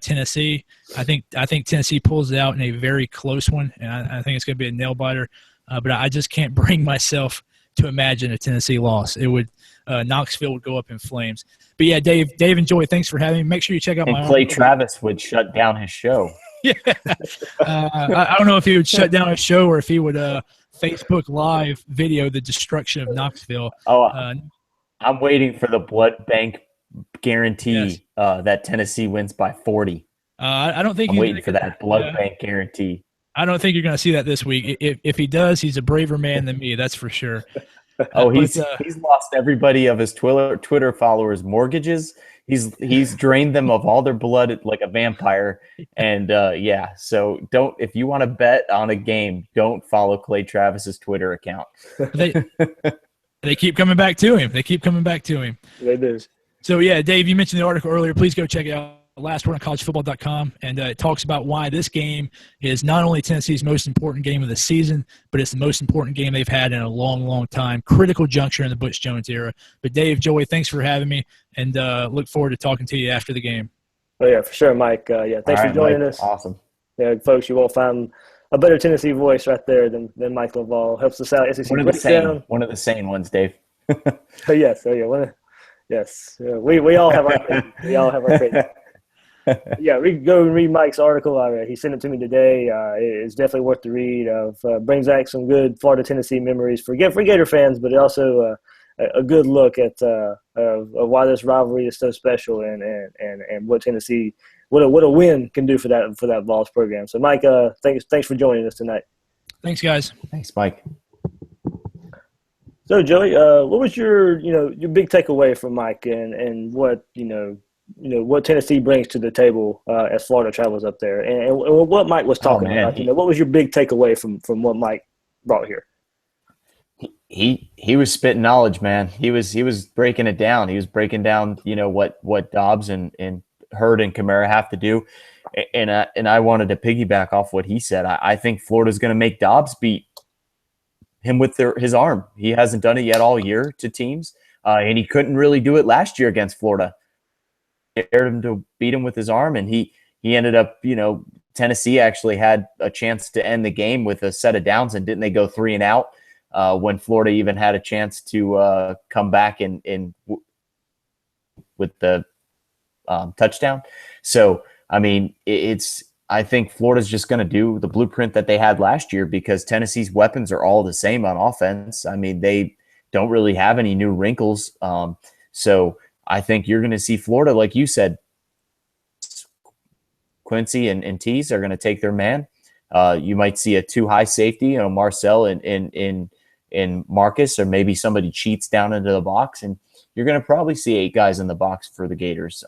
Tennessee. I think Tennessee pulls it out in a very close one, and I think it's going to be a nail biter. But I just can't bring myself to imagine a Tennessee loss. It would Knoxville would go up in flames. But yeah, Dave and Joy, thanks for having me. Make sure you check out and my Clay Travis would shut down his show. Yeah, I don't know if he would shut down a show or if he would Facebook Live video the destruction of Knoxville. I'm waiting for the blood bank guarantee Yes. That Tennessee wins by 40. I don't think I'm waiting for that blood bank guarantee. I don't think you're going to see that this week. If he does, he's a braver man than me. That's for sure. He's lost everybody of his Twitter followers' mortgages. He's drained them of all their blood like a vampire. And so if you want to bet on a game, don't follow Clay Travis's Twitter account. They keep coming back to him. They do. So yeah, Dave, you mentioned the article earlier. Please go check it out. Last word on collegefootball.com, and it talks about why this game is not only Tennessee's most important game of the season, but it's the most important game they've had in a long, long time. Critical juncture in the Butch Jones era. But Dave, Joey, thanks for having me, and look forward to talking to you after the game. Oh yeah, for sure, Mike. Thanks for joining us. Awesome. Yeah, folks, you won't find a better Tennessee voice right there than Mike Loveall. Helps us out. SEC one of the sane ones, Dave. Yes. Oh yeah. Yes. We all have our we all have our crazy. Yeah, go and read Mike's article. He sent it to me today. It's definitely worth the read. Brings back some good Florida Tennessee memories for Gator fans, but also a good look at why this rivalry is so special and what Tennessee what a win can do for that Vols program. So Mike, thanks for joining us tonight. Thanks, guys. Thanks, Mike. So Joey, what was your big takeaway from Mike and what what Tennessee brings to the table as Florida travels up there, and what Mike was talking about. What was your big takeaway from what Mike brought here? He was spitting knowledge, man. He was breaking it down. He was breaking down, what Dobbs and Hurd and Kamara have to do, and I wanted to piggyback off what he said. I think Florida's going to make Dobbs beat him with his arm. He hasn't done it yet all year to teams, and he couldn't really do it last year against Florida. Dared him to beat him with his arm, and he ended up, Tennessee actually had a chance to end the game with a set of downs, and didn't they go 3 and out when Florida even had a chance to come back in with the touchdown? So, I mean, I think Florida's just going to do the blueprint that they had last year, because Tennessee's weapons are all the same on offense. I mean, they don't really have any new wrinkles. So I think you're going to see Florida, like you said, Quincy and Tease are going to take their man. You might see a 2 high safety, Marcel and Marcus, or maybe somebody cheats down into the box, and you're going to probably see 8 guys in the box for the Gators.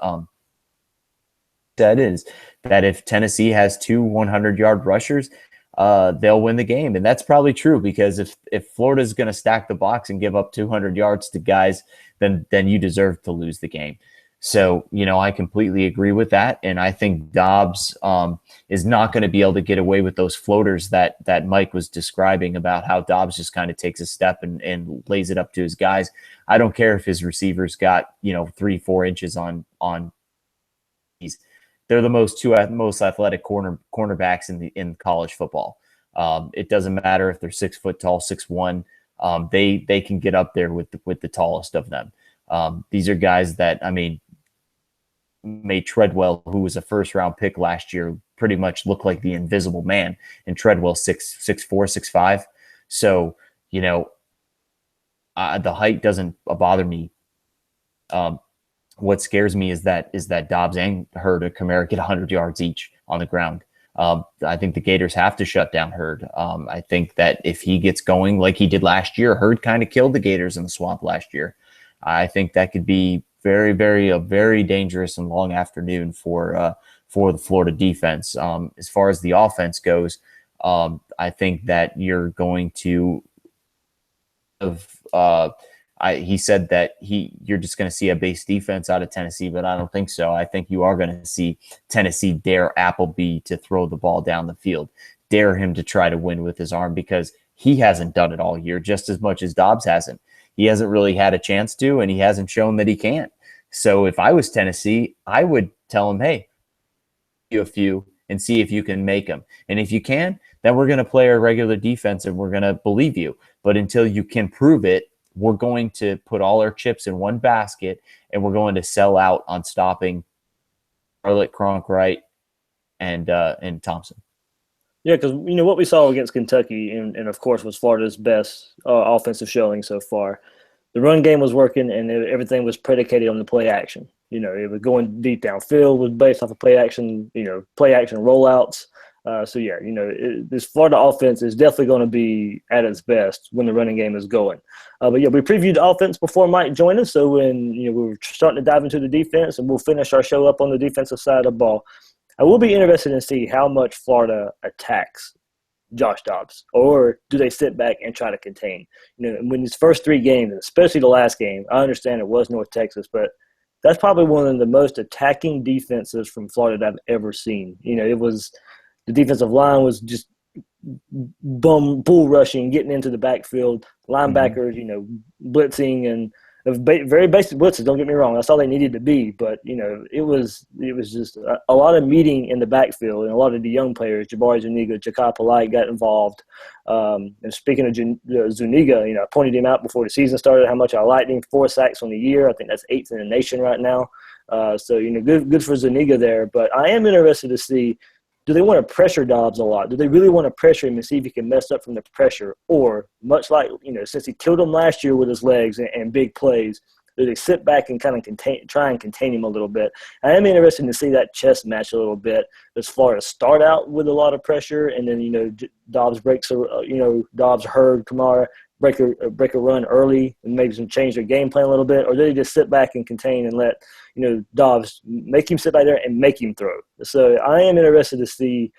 That is that if Tennessee has 2 100-yard rushers, they'll win the game. And that's probably true, because if Florida's going to stack the box and give up 200 yards to guys, then you deserve to lose the game. So, I completely agree with that. And I think Dobbs is not going to be able to get away with those floaters that Mike was describing, about how Dobbs just kind of takes a step and lays it up to his guys. I don't care if his receivers got, 3-4 inches on these. They're the 2 most athletic cornerbacks in college football. It doesn't matter if they're 6 foot tall, 6'1". They can get up there with the tallest of them. These are guys that, made Treadwell, who was a first-round pick last year, pretty much look like the invisible man. And Treadwell 6'4", 6'5". So, the height doesn't bother me. What scares me is that Dobbs and Hurd or Kamara get 100 yards each on the ground. I think the Gators have to shut down Hurd. I think that if he gets going like he did last year, Hurd kind of killed the Gators in the swamp last year. I think that could be a very dangerous and long afternoon for the Florida defense. As far as the offense goes, I think that you're going to he said that you're just going to see a base defense out of Tennessee, but I don't think so. I think you are going to see Tennessee dare Appleby to throw the ball down the field, dare him to try to win with his arm, because he hasn't done it all year just as much as Dobbs hasn't. He hasn't really had a chance to, and he hasn't shown that he can. So if I was Tennessee, I would tell him, hey, you a few and see if you can make them. And if you can, then we're going to play our regular defense and we're going to believe you. But until you can prove it, we're going to put all our chips in one basket and we're going to sell out on stopping Charlotte, Cronkright, and Thompson. Yeah, because what we saw against Kentucky, and of course was Florida's best offensive showing so far. The run game was working, and everything was predicated on the play action. It was going deep downfield, was based off of play action. Play action rollouts. This Florida offense is definitely going to be at its best when the running game is going. But we previewed the offense before Mike joined us, so when we were starting to dive into the defense, and we'll finish our show up on the defensive side of the ball. I will be interested in see how much Florida attacks Josh Dobbs, or do they sit back and try to contain? When his first 3 games, and especially the last game, I understand it was North Texas, but that's probably one of the most attacking defenses from Florida that I've ever seen. It was the defensive line was just bull rushing, getting into the backfield, linebackers, blitzing, and very basic blitzes. Don't get me wrong, that's all they needed to be. But it was just a lot of meeting in the backfield, and a lot of the young players, Jabari Zuniga, Ja'Kai Polite got involved. And speaking of Zuniga, I pointed him out before the season started how much I liked him. 4 sacks on the year. I think that's 8th in the nation right now. Good for Zuniga there. But I am interested to see, do they want to pressure Dobbs a lot? Do they really want to pressure him and see if he can mess up from the pressure? Or, much like, since he killed him last year with his legs and big plays, do they sit back and kind of try and contain him a little bit? I am interested to see that chess match a little bit as far as start out with a lot of pressure, and then, Dobbs Dobbs, Hurd, Kamara break a run early and maybe change their game plan a little bit, or do they just sit back and contain and let Dobbs make him sit back there and make him throw? So I am interested to see,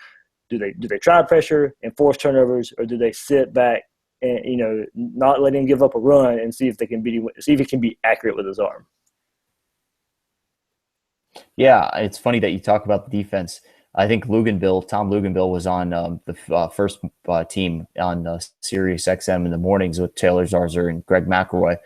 do they try pressure and force turnovers, or do they sit back and not let him give up a run and see if he can be accurate with his arm? Yeah, it's funny that you talk about the defense. I think Tom Luganville was on the first team on Sirius XM in the mornings with Taylor Zarzer and Greg McElroy.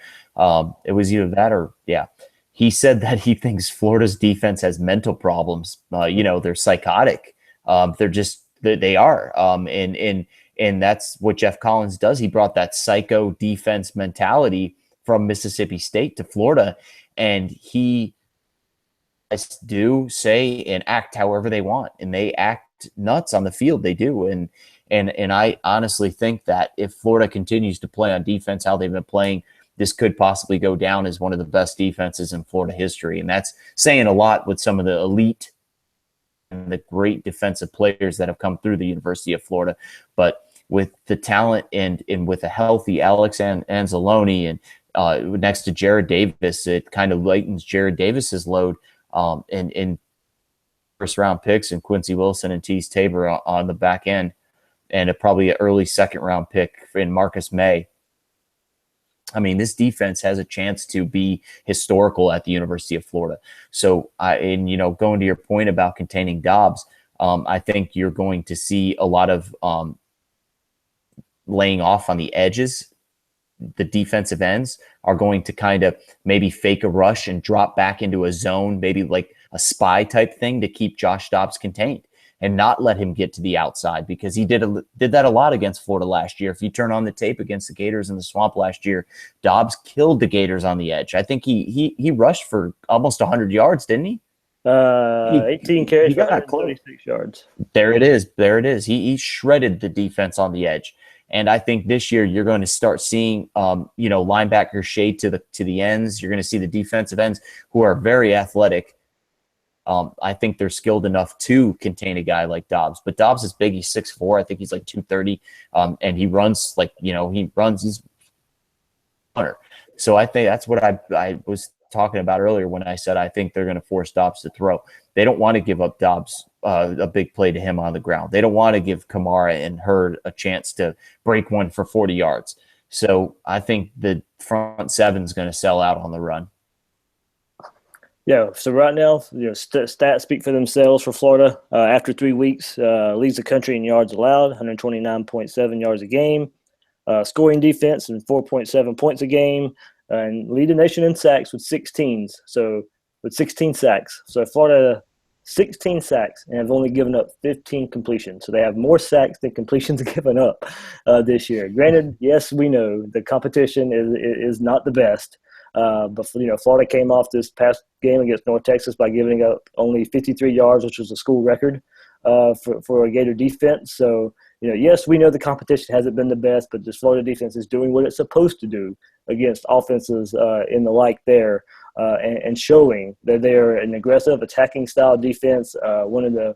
It was either that or, yeah. He said that he thinks Florida's defense has mental problems. They're psychotic. They are. And that's what Jeff Collins does. He brought that psycho defense mentality from Mississippi State to Florida, and he do, say, and act however they want, and they act nuts on the field. They do, and I honestly think that if Florida continues to play on defense how they've been playing, this could possibly go down as one of the best defenses in Florida history, and that's saying a lot with some of the elite and the great defensive players that have come through the University of Florida. But with the talent and with a healthy Alex Anzalone and next to Jared Davis, it kind of lightens Jared Davis's load. In first-round picks and Quincy Wilson and Tease Tabor on the back end, and probably an early second-round pick in Marcus May. I mean, this defense has a chance to be historical at the University of Florida. So, going to your point about containing Dobbs, I think you're going to see a lot of laying off on the edges. The defensive ends are going to kind of maybe fake a rush and drop back into a zone, maybe like a spy type thing to keep Josh Dobbs contained and not let him get to the outside, because he did that a lot against Florida last year. If you turn on the tape against the Gators in the Swamp last year, Dobbs killed the Gators on the edge. I think he rushed for almost 100 yards, didn't he? 18 carries for 136 yards. There it is. He shredded the defense on the edge. And I think this year you're going to start seeing, linebackers shade to the ends. You're going to see the defensive ends who are very athletic. I think they're skilled enough to contain a guy like Dobbs. But Dobbs is big. He's 6'4". I think he's like 230. And he runs he's runner. So I think that's what I was talking about earlier when I said I think they're going to force Dobbs to throw. They don't want to give up Dobbs a big play to him on the ground. They don't want to give Kamara and Hurd a chance to break one for 40 yards. So I think the front seven is going to sell out on the run. Yeah, so right now, stats speak for themselves for Florida. After 3 weeks, leads the country in yards allowed, 129.7 yards a game. Scoring defense and 4.7 points a game, and lead the nation in sacks with 16s. So with 16 sacks. So Florida, 16 sacks, and have only given up 15 completions. So they have more sacks than completions given up this year. Granted, yes, we know the competition is not the best. But Florida came off this past game against North Texas by giving up only 53 yards, which was a school record for a Gator defense. So, yes, we know the competition hasn't been the best, but this Florida defense is doing what it's supposed to do against offenses in the like there, and showing that they're an aggressive attacking style defense, one of the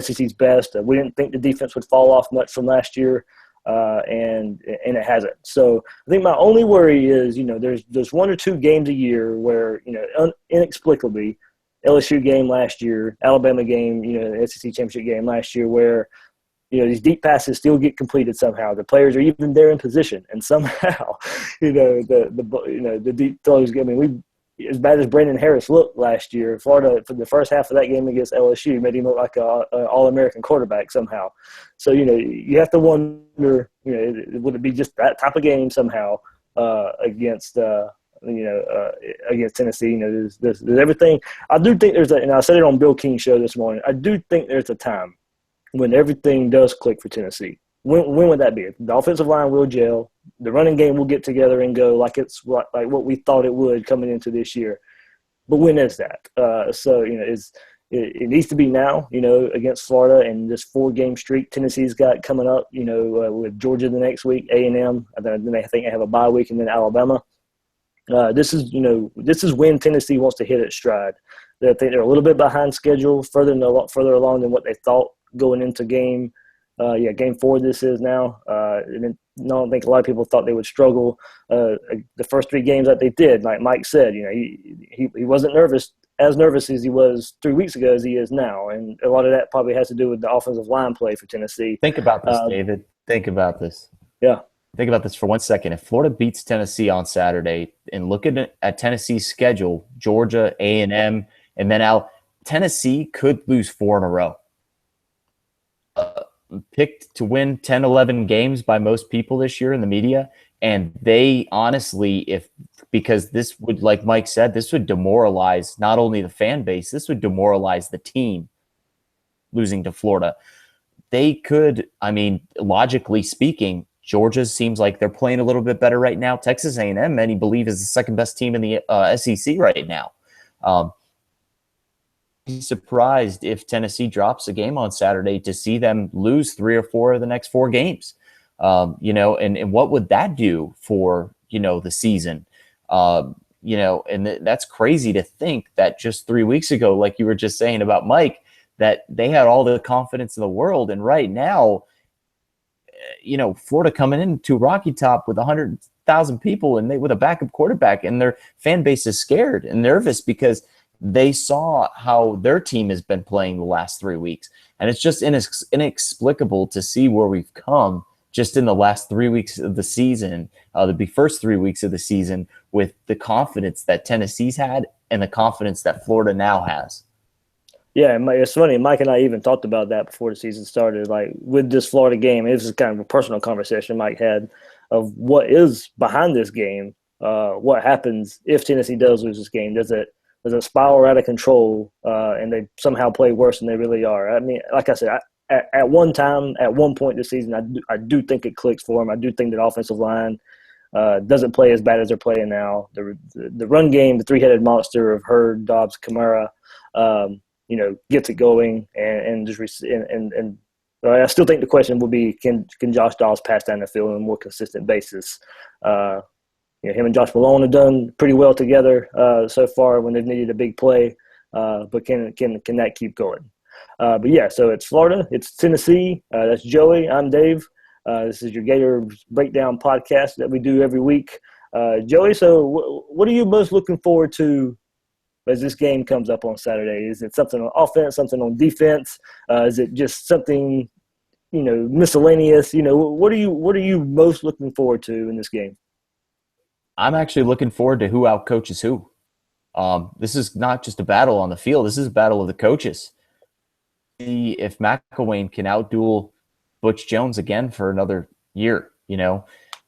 SEC's best. We didn't think the defense would fall off much from last year. And it hasn't. So I think my only worry is, there's 1 or 2 games a year where, inexplicably, LSU game last year, Alabama game, the SEC championship game last year, where, these deep passes still get completed somehow. The players are even there in position, and somehow, the deep throws. I mean, as bad as Brandon Harris looked last year, Florida for the first half of that game against LSU made him look like an All-American quarterback somehow. So you have to wonder, would it be just that type of game somehow against Tennessee? There's everything. I do think and I said it on Bill King's show this morning. I do think there's a time when everything does click for Tennessee. When would that be? The offensive line will gel. The running game will get together and go like it's like what we thought it would coming into this year. But when is that? It needs to be now, against Florida and this 4-game streak Tennessee's got coming up, with Georgia the next week, A&M. Then I think they have a bye week, and then Alabama. This is when Tennessee wants to hit its stride. I think they're a little bit behind schedule, further along than what they thought going into game 4 this is now. I don't think a lot of people thought they would struggle the first 3 games that they did. Like Mike said, he wasn't as nervous as he was 3 weeks ago as he is now. And a lot of that probably has to do with the offensive line play for Tennessee. Think about this, David. Think about this. Yeah. Think about this for 1 second. If Florida beats Tennessee on Saturday, and look at Tennessee's schedule, Georgia, A&M, and then Tennessee could lose 4 in a row. Picked to win 10, 11 games by most people this year in the media. And they honestly, because this would, like Mike said, this would demoralize not only the fan base, this would demoralize the team losing to Florida. They could, logically speaking, Georgia seems like they're playing a little bit better right now. Texas A&M, many believe, is the second best team in the SEC right now. Be surprised if Tennessee drops a game on Saturday to see them lose 3 or 4 of the next 4 games. And what would that do for, the season? And that's crazy to think that just 3 weeks ago, like you were just saying about Mike, that they had all the confidence in the world. And right now, Florida coming into Rocky Top with 100,000 people and with a backup quarterback, and their fan base is scared and nervous because they saw how their team has been playing the last 3 weeks. And it's just inexplicable to see where we've come just in the last 3 weeks of the season, the first 3 weeks of the season, with the confidence that Tennessee's had and the confidence that Florida now has. Yeah, it's funny. Mike and I even talked about that before the season started. Like with this Florida game, it was kind of a personal conversation Mike had of what is behind this game. What happens if Tennessee does lose this game? Does it spiral out of control and they somehow play worse than they really are? Like I said, at one point this season, I do think it clicks for them. I do think that offensive line doesn't play as bad as they're playing now. The run game, the 3-headed monster of Hurd, Dobbs, Kamara, gets it going, and I still think the question will be, can Josh Dobbs pass down the field on a more consistent basis? Him and Josh Malone have done pretty well together so far when they've needed a big play, but can that keep going? So it's Florida, it's Tennessee. That's Joey. I'm Dave. This is your Gators Breakdown podcast that we do every week. Joey, so what are you most looking forward to as this game comes up on Saturday? Is it something on offense, something on defense? Is it just something, miscellaneous? What are you most looking forward to in this game? I'm actually looking forward to who outcoaches who. This is not just a battle on the field. This is a battle of the coaches. See if McElwain can outduel Butch Jones again for another year,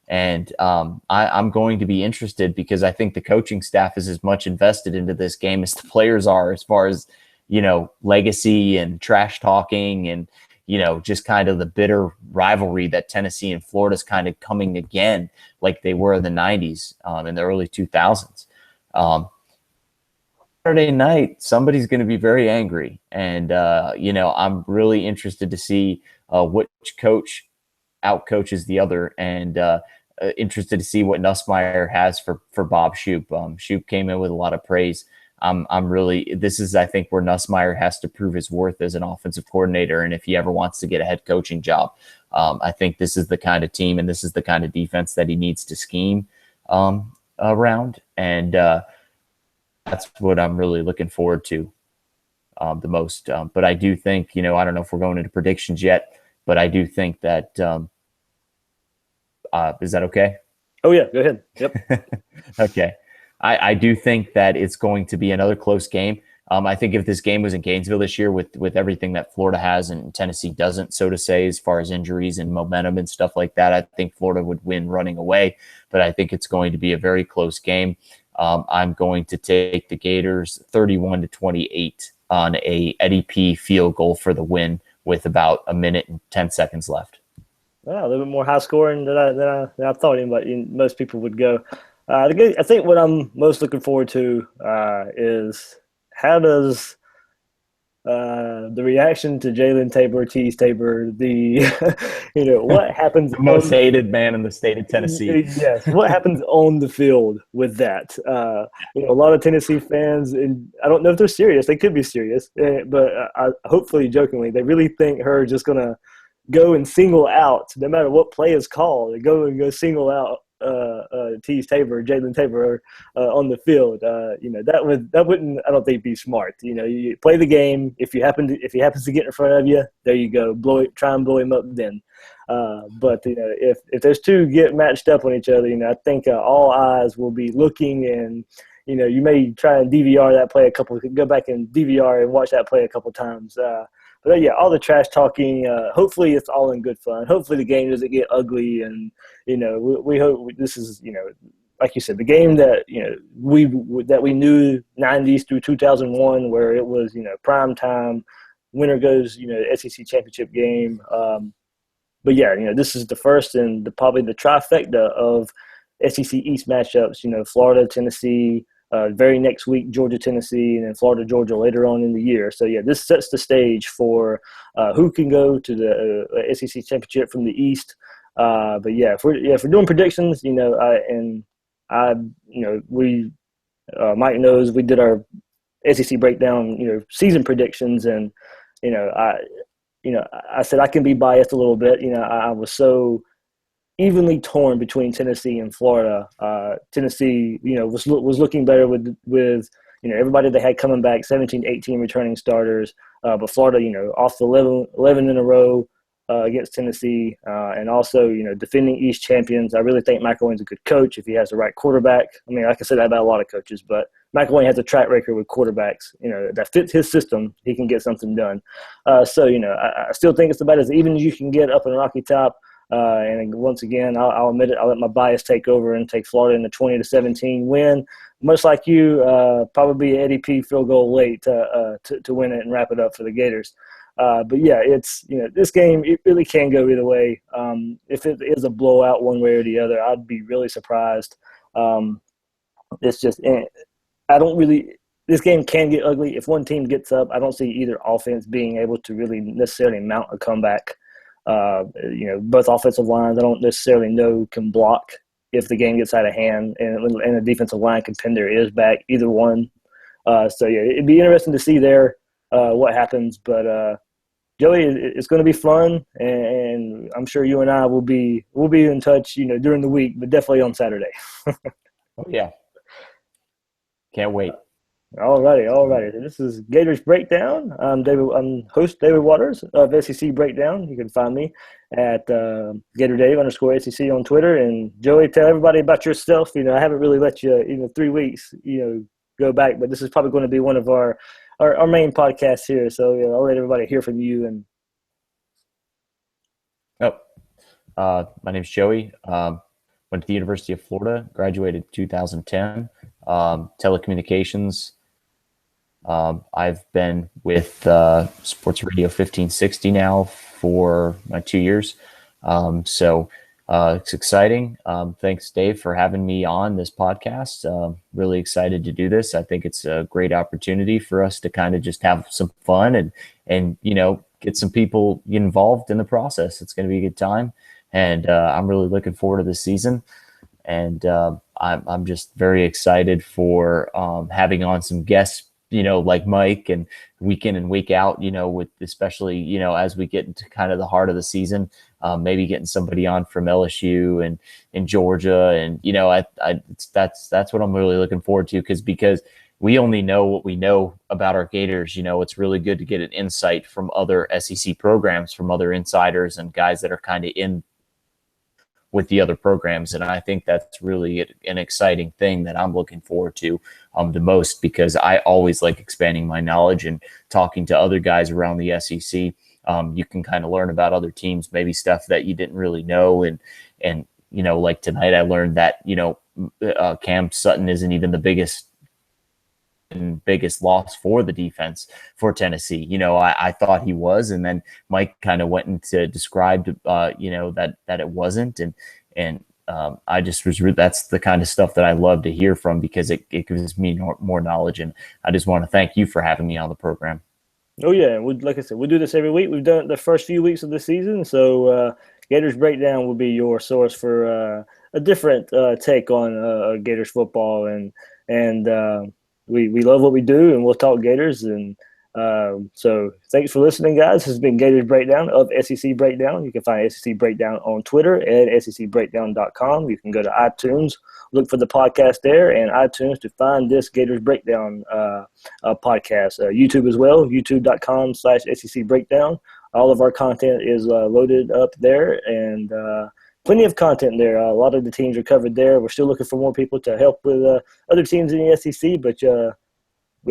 And I'm going to be interested because I think the coaching staff is as much invested into this game as the players are, as far as, legacy and trash talking and, just kind of the bitter rivalry that Tennessee and Florida is kind of coming again like they were in the 90s, in the early 2000s. Saturday night, somebody's going to be very angry. And, I'm really interested to see which coach outcoaches the other, and interested to see what Nussmeier has for Bob Shoop. Shoop came in with a lot of praise. This is, I think, where Nussmeier has to prove his worth as an offensive coordinator. And if he ever wants to get a head coaching job, I think this is the kind of team and this is the kind of defense that he needs to scheme around. And that's what I'm really looking forward to the most. But I do think, I don't know if we're going into predictions yet, but I do think that is that okay? Oh, yeah, go ahead. Yep. Okay. I do think that it's going to be another close game. I think if this game was in Gainesville this year with everything that Florida has and Tennessee doesn't, so to say, as far as injuries and momentum and stuff like that, I think Florida would win running away. But I think it's going to be a very close game. I'm going to take the Gators 31-28 on a Eddie P field goal for the win with about a minute and 10 seconds left. Wow, a little bit more high scoring than I thought most people would go. I think what I'm most looking forward to is how does the reaction to Jalen Tabor, Tease Tabor, what happens? The most hated man in the state of Tennessee. Yes, what happens on the field with that? A lot of Tennessee fans, and I don't know if they're serious. They could be serious, but hopefully, jokingly, they really think her just gonna go and single out, no matter what play is called. They go single out Tease Tabor, Jalen Tabor on the field. That wouldn't, I don't think, be smart. You play the game. If he happens to get in front of you, there you go. Try and blow him up then. But if those two get matched up on each other, I think all eyes will be looking, and you may try and DVR that play go back and DVR and watch that play a couple times. But yeah, all the trash talking. Hopefully, it's all in good fun. Hopefully, the game doesn't get ugly, and we hope this is like you said, the game that we knew 90s through 2001, where it was prime time, winner goes SEC championship game. But yeah, this is the first and probably the trifecta of SEC East matchups. Florida, Tennessee. Very next week, Georgia, Tennessee, and then Florida, Georgia later on in the year. So, yeah, this sets the stage for who can go to the SEC championship from the East. But, yeah, if we're doing predictions, Mike knows we did our SEC breakdown, season predictions, and, I said I can be biased a little bit. I was so evenly torn between Tennessee and Florida. Tennessee, was looking better with everybody they had coming back, 17, 18 returning starters. But Florida, off the 11 in a row against Tennessee, and also, defending East champions. I really think McElwain's a good coach if he has the right quarterback. I mean, I can say that about a lot of coaches, but McElwain has a track record with quarterbacks, that fits his system. He can get something done. I still think it's about as even as you can get up in Rocky Top. And once again, I'll admit it, I'll let my bias take over and take Florida in the 20-17 win. Much like you, probably Eddie P field goal late to win it and wrap it up for the Gators. But yeah, it's this game, it really can go either way. If it is a blowout one way or the other, I'd be really surprised. It's just this game can get ugly. If one team gets up, I don't see either offense being able to really necessarily mount a comeback. Both offensive lines, I don't necessarily know, can block if the game gets out of hand, and the defensive line can pin their ears back, either one. So, yeah, it'd be interesting to see there what happens. But, Joey, it's going to be fun, and I'm sure you and I will be in touch, during the week, but definitely on Saturday. Oh yeah, can't wait. All righty. This is Gators Breakdown. I'm host David Waters of SEC Breakdown. You can find me at GatorDave_SEC on Twitter. And Joey, tell everybody about yourself. I haven't really let you, 3 weeks, go back, but this is probably going to be one of our main podcasts here. So I'll let everybody hear from you. And my name's Joey. Went to the University of Florida, graduated 2010. Telecommunications. I've been with Sports Radio 1560 now for 2 years. So it's exciting. Thanks, Dave, for having me on this podcast. Really excited to do this. I think it's a great opportunity for us to kind of just have some fun and get some people involved in the process. It's going to be a good time. And I'm really looking forward to this season. And I'm just very excited for having on some guests, like Mike, and week in and week out, with especially, as we get into kind of the heart of the season, maybe getting somebody on from LSU and in Georgia. And, that's what I'm really looking forward to because we only know what we know about our Gators. It's really good to get an insight from other SEC programs, from other insiders and guys that are kind of in with the other programs. And I think that's really an exciting thing that I'm looking forward to the most, because I always like expanding my knowledge and talking to other guys around the SEC. You can kind of learn about other teams, maybe stuff that you didn't really know. And like tonight I learned that, Cam Sutton isn't even the biggest loss for the defense for Tennessee. I thought he was, and then Mike kind of went into described, that it wasn't. And I just was, that's the kind of stuff that I love to hear from, because it gives me more knowledge. And I just want to thank you for having me on the program. Oh yeah. Like I said, we do this every week. We've done it the first few weeks of the season. So Gators Breakdown will be your source for a different take on Gators football. And we love what we do, and we'll talk Gators. And so thanks for listening, guys. This has been Gators Breakdown of SEC Breakdown. You can find SEC Breakdown on Twitter at secbreakdown.com. You can go to iTunes, look for the podcast there, and iTunes to find this Gators Breakdown podcast. YouTube as well, youtube.com/SEC Breakdown. All of our content is loaded up there, and plenty of content there. A lot of the teams are covered there. We're still looking for more people to help with other teams in the SEC, but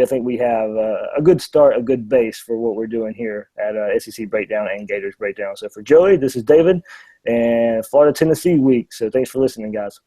I think we have a good start, a good base for what we're doing here at SEC Breakdown and Gators Breakdown. So for Joey, this is David, and Florida-Tennessee week. So thanks for listening, guys.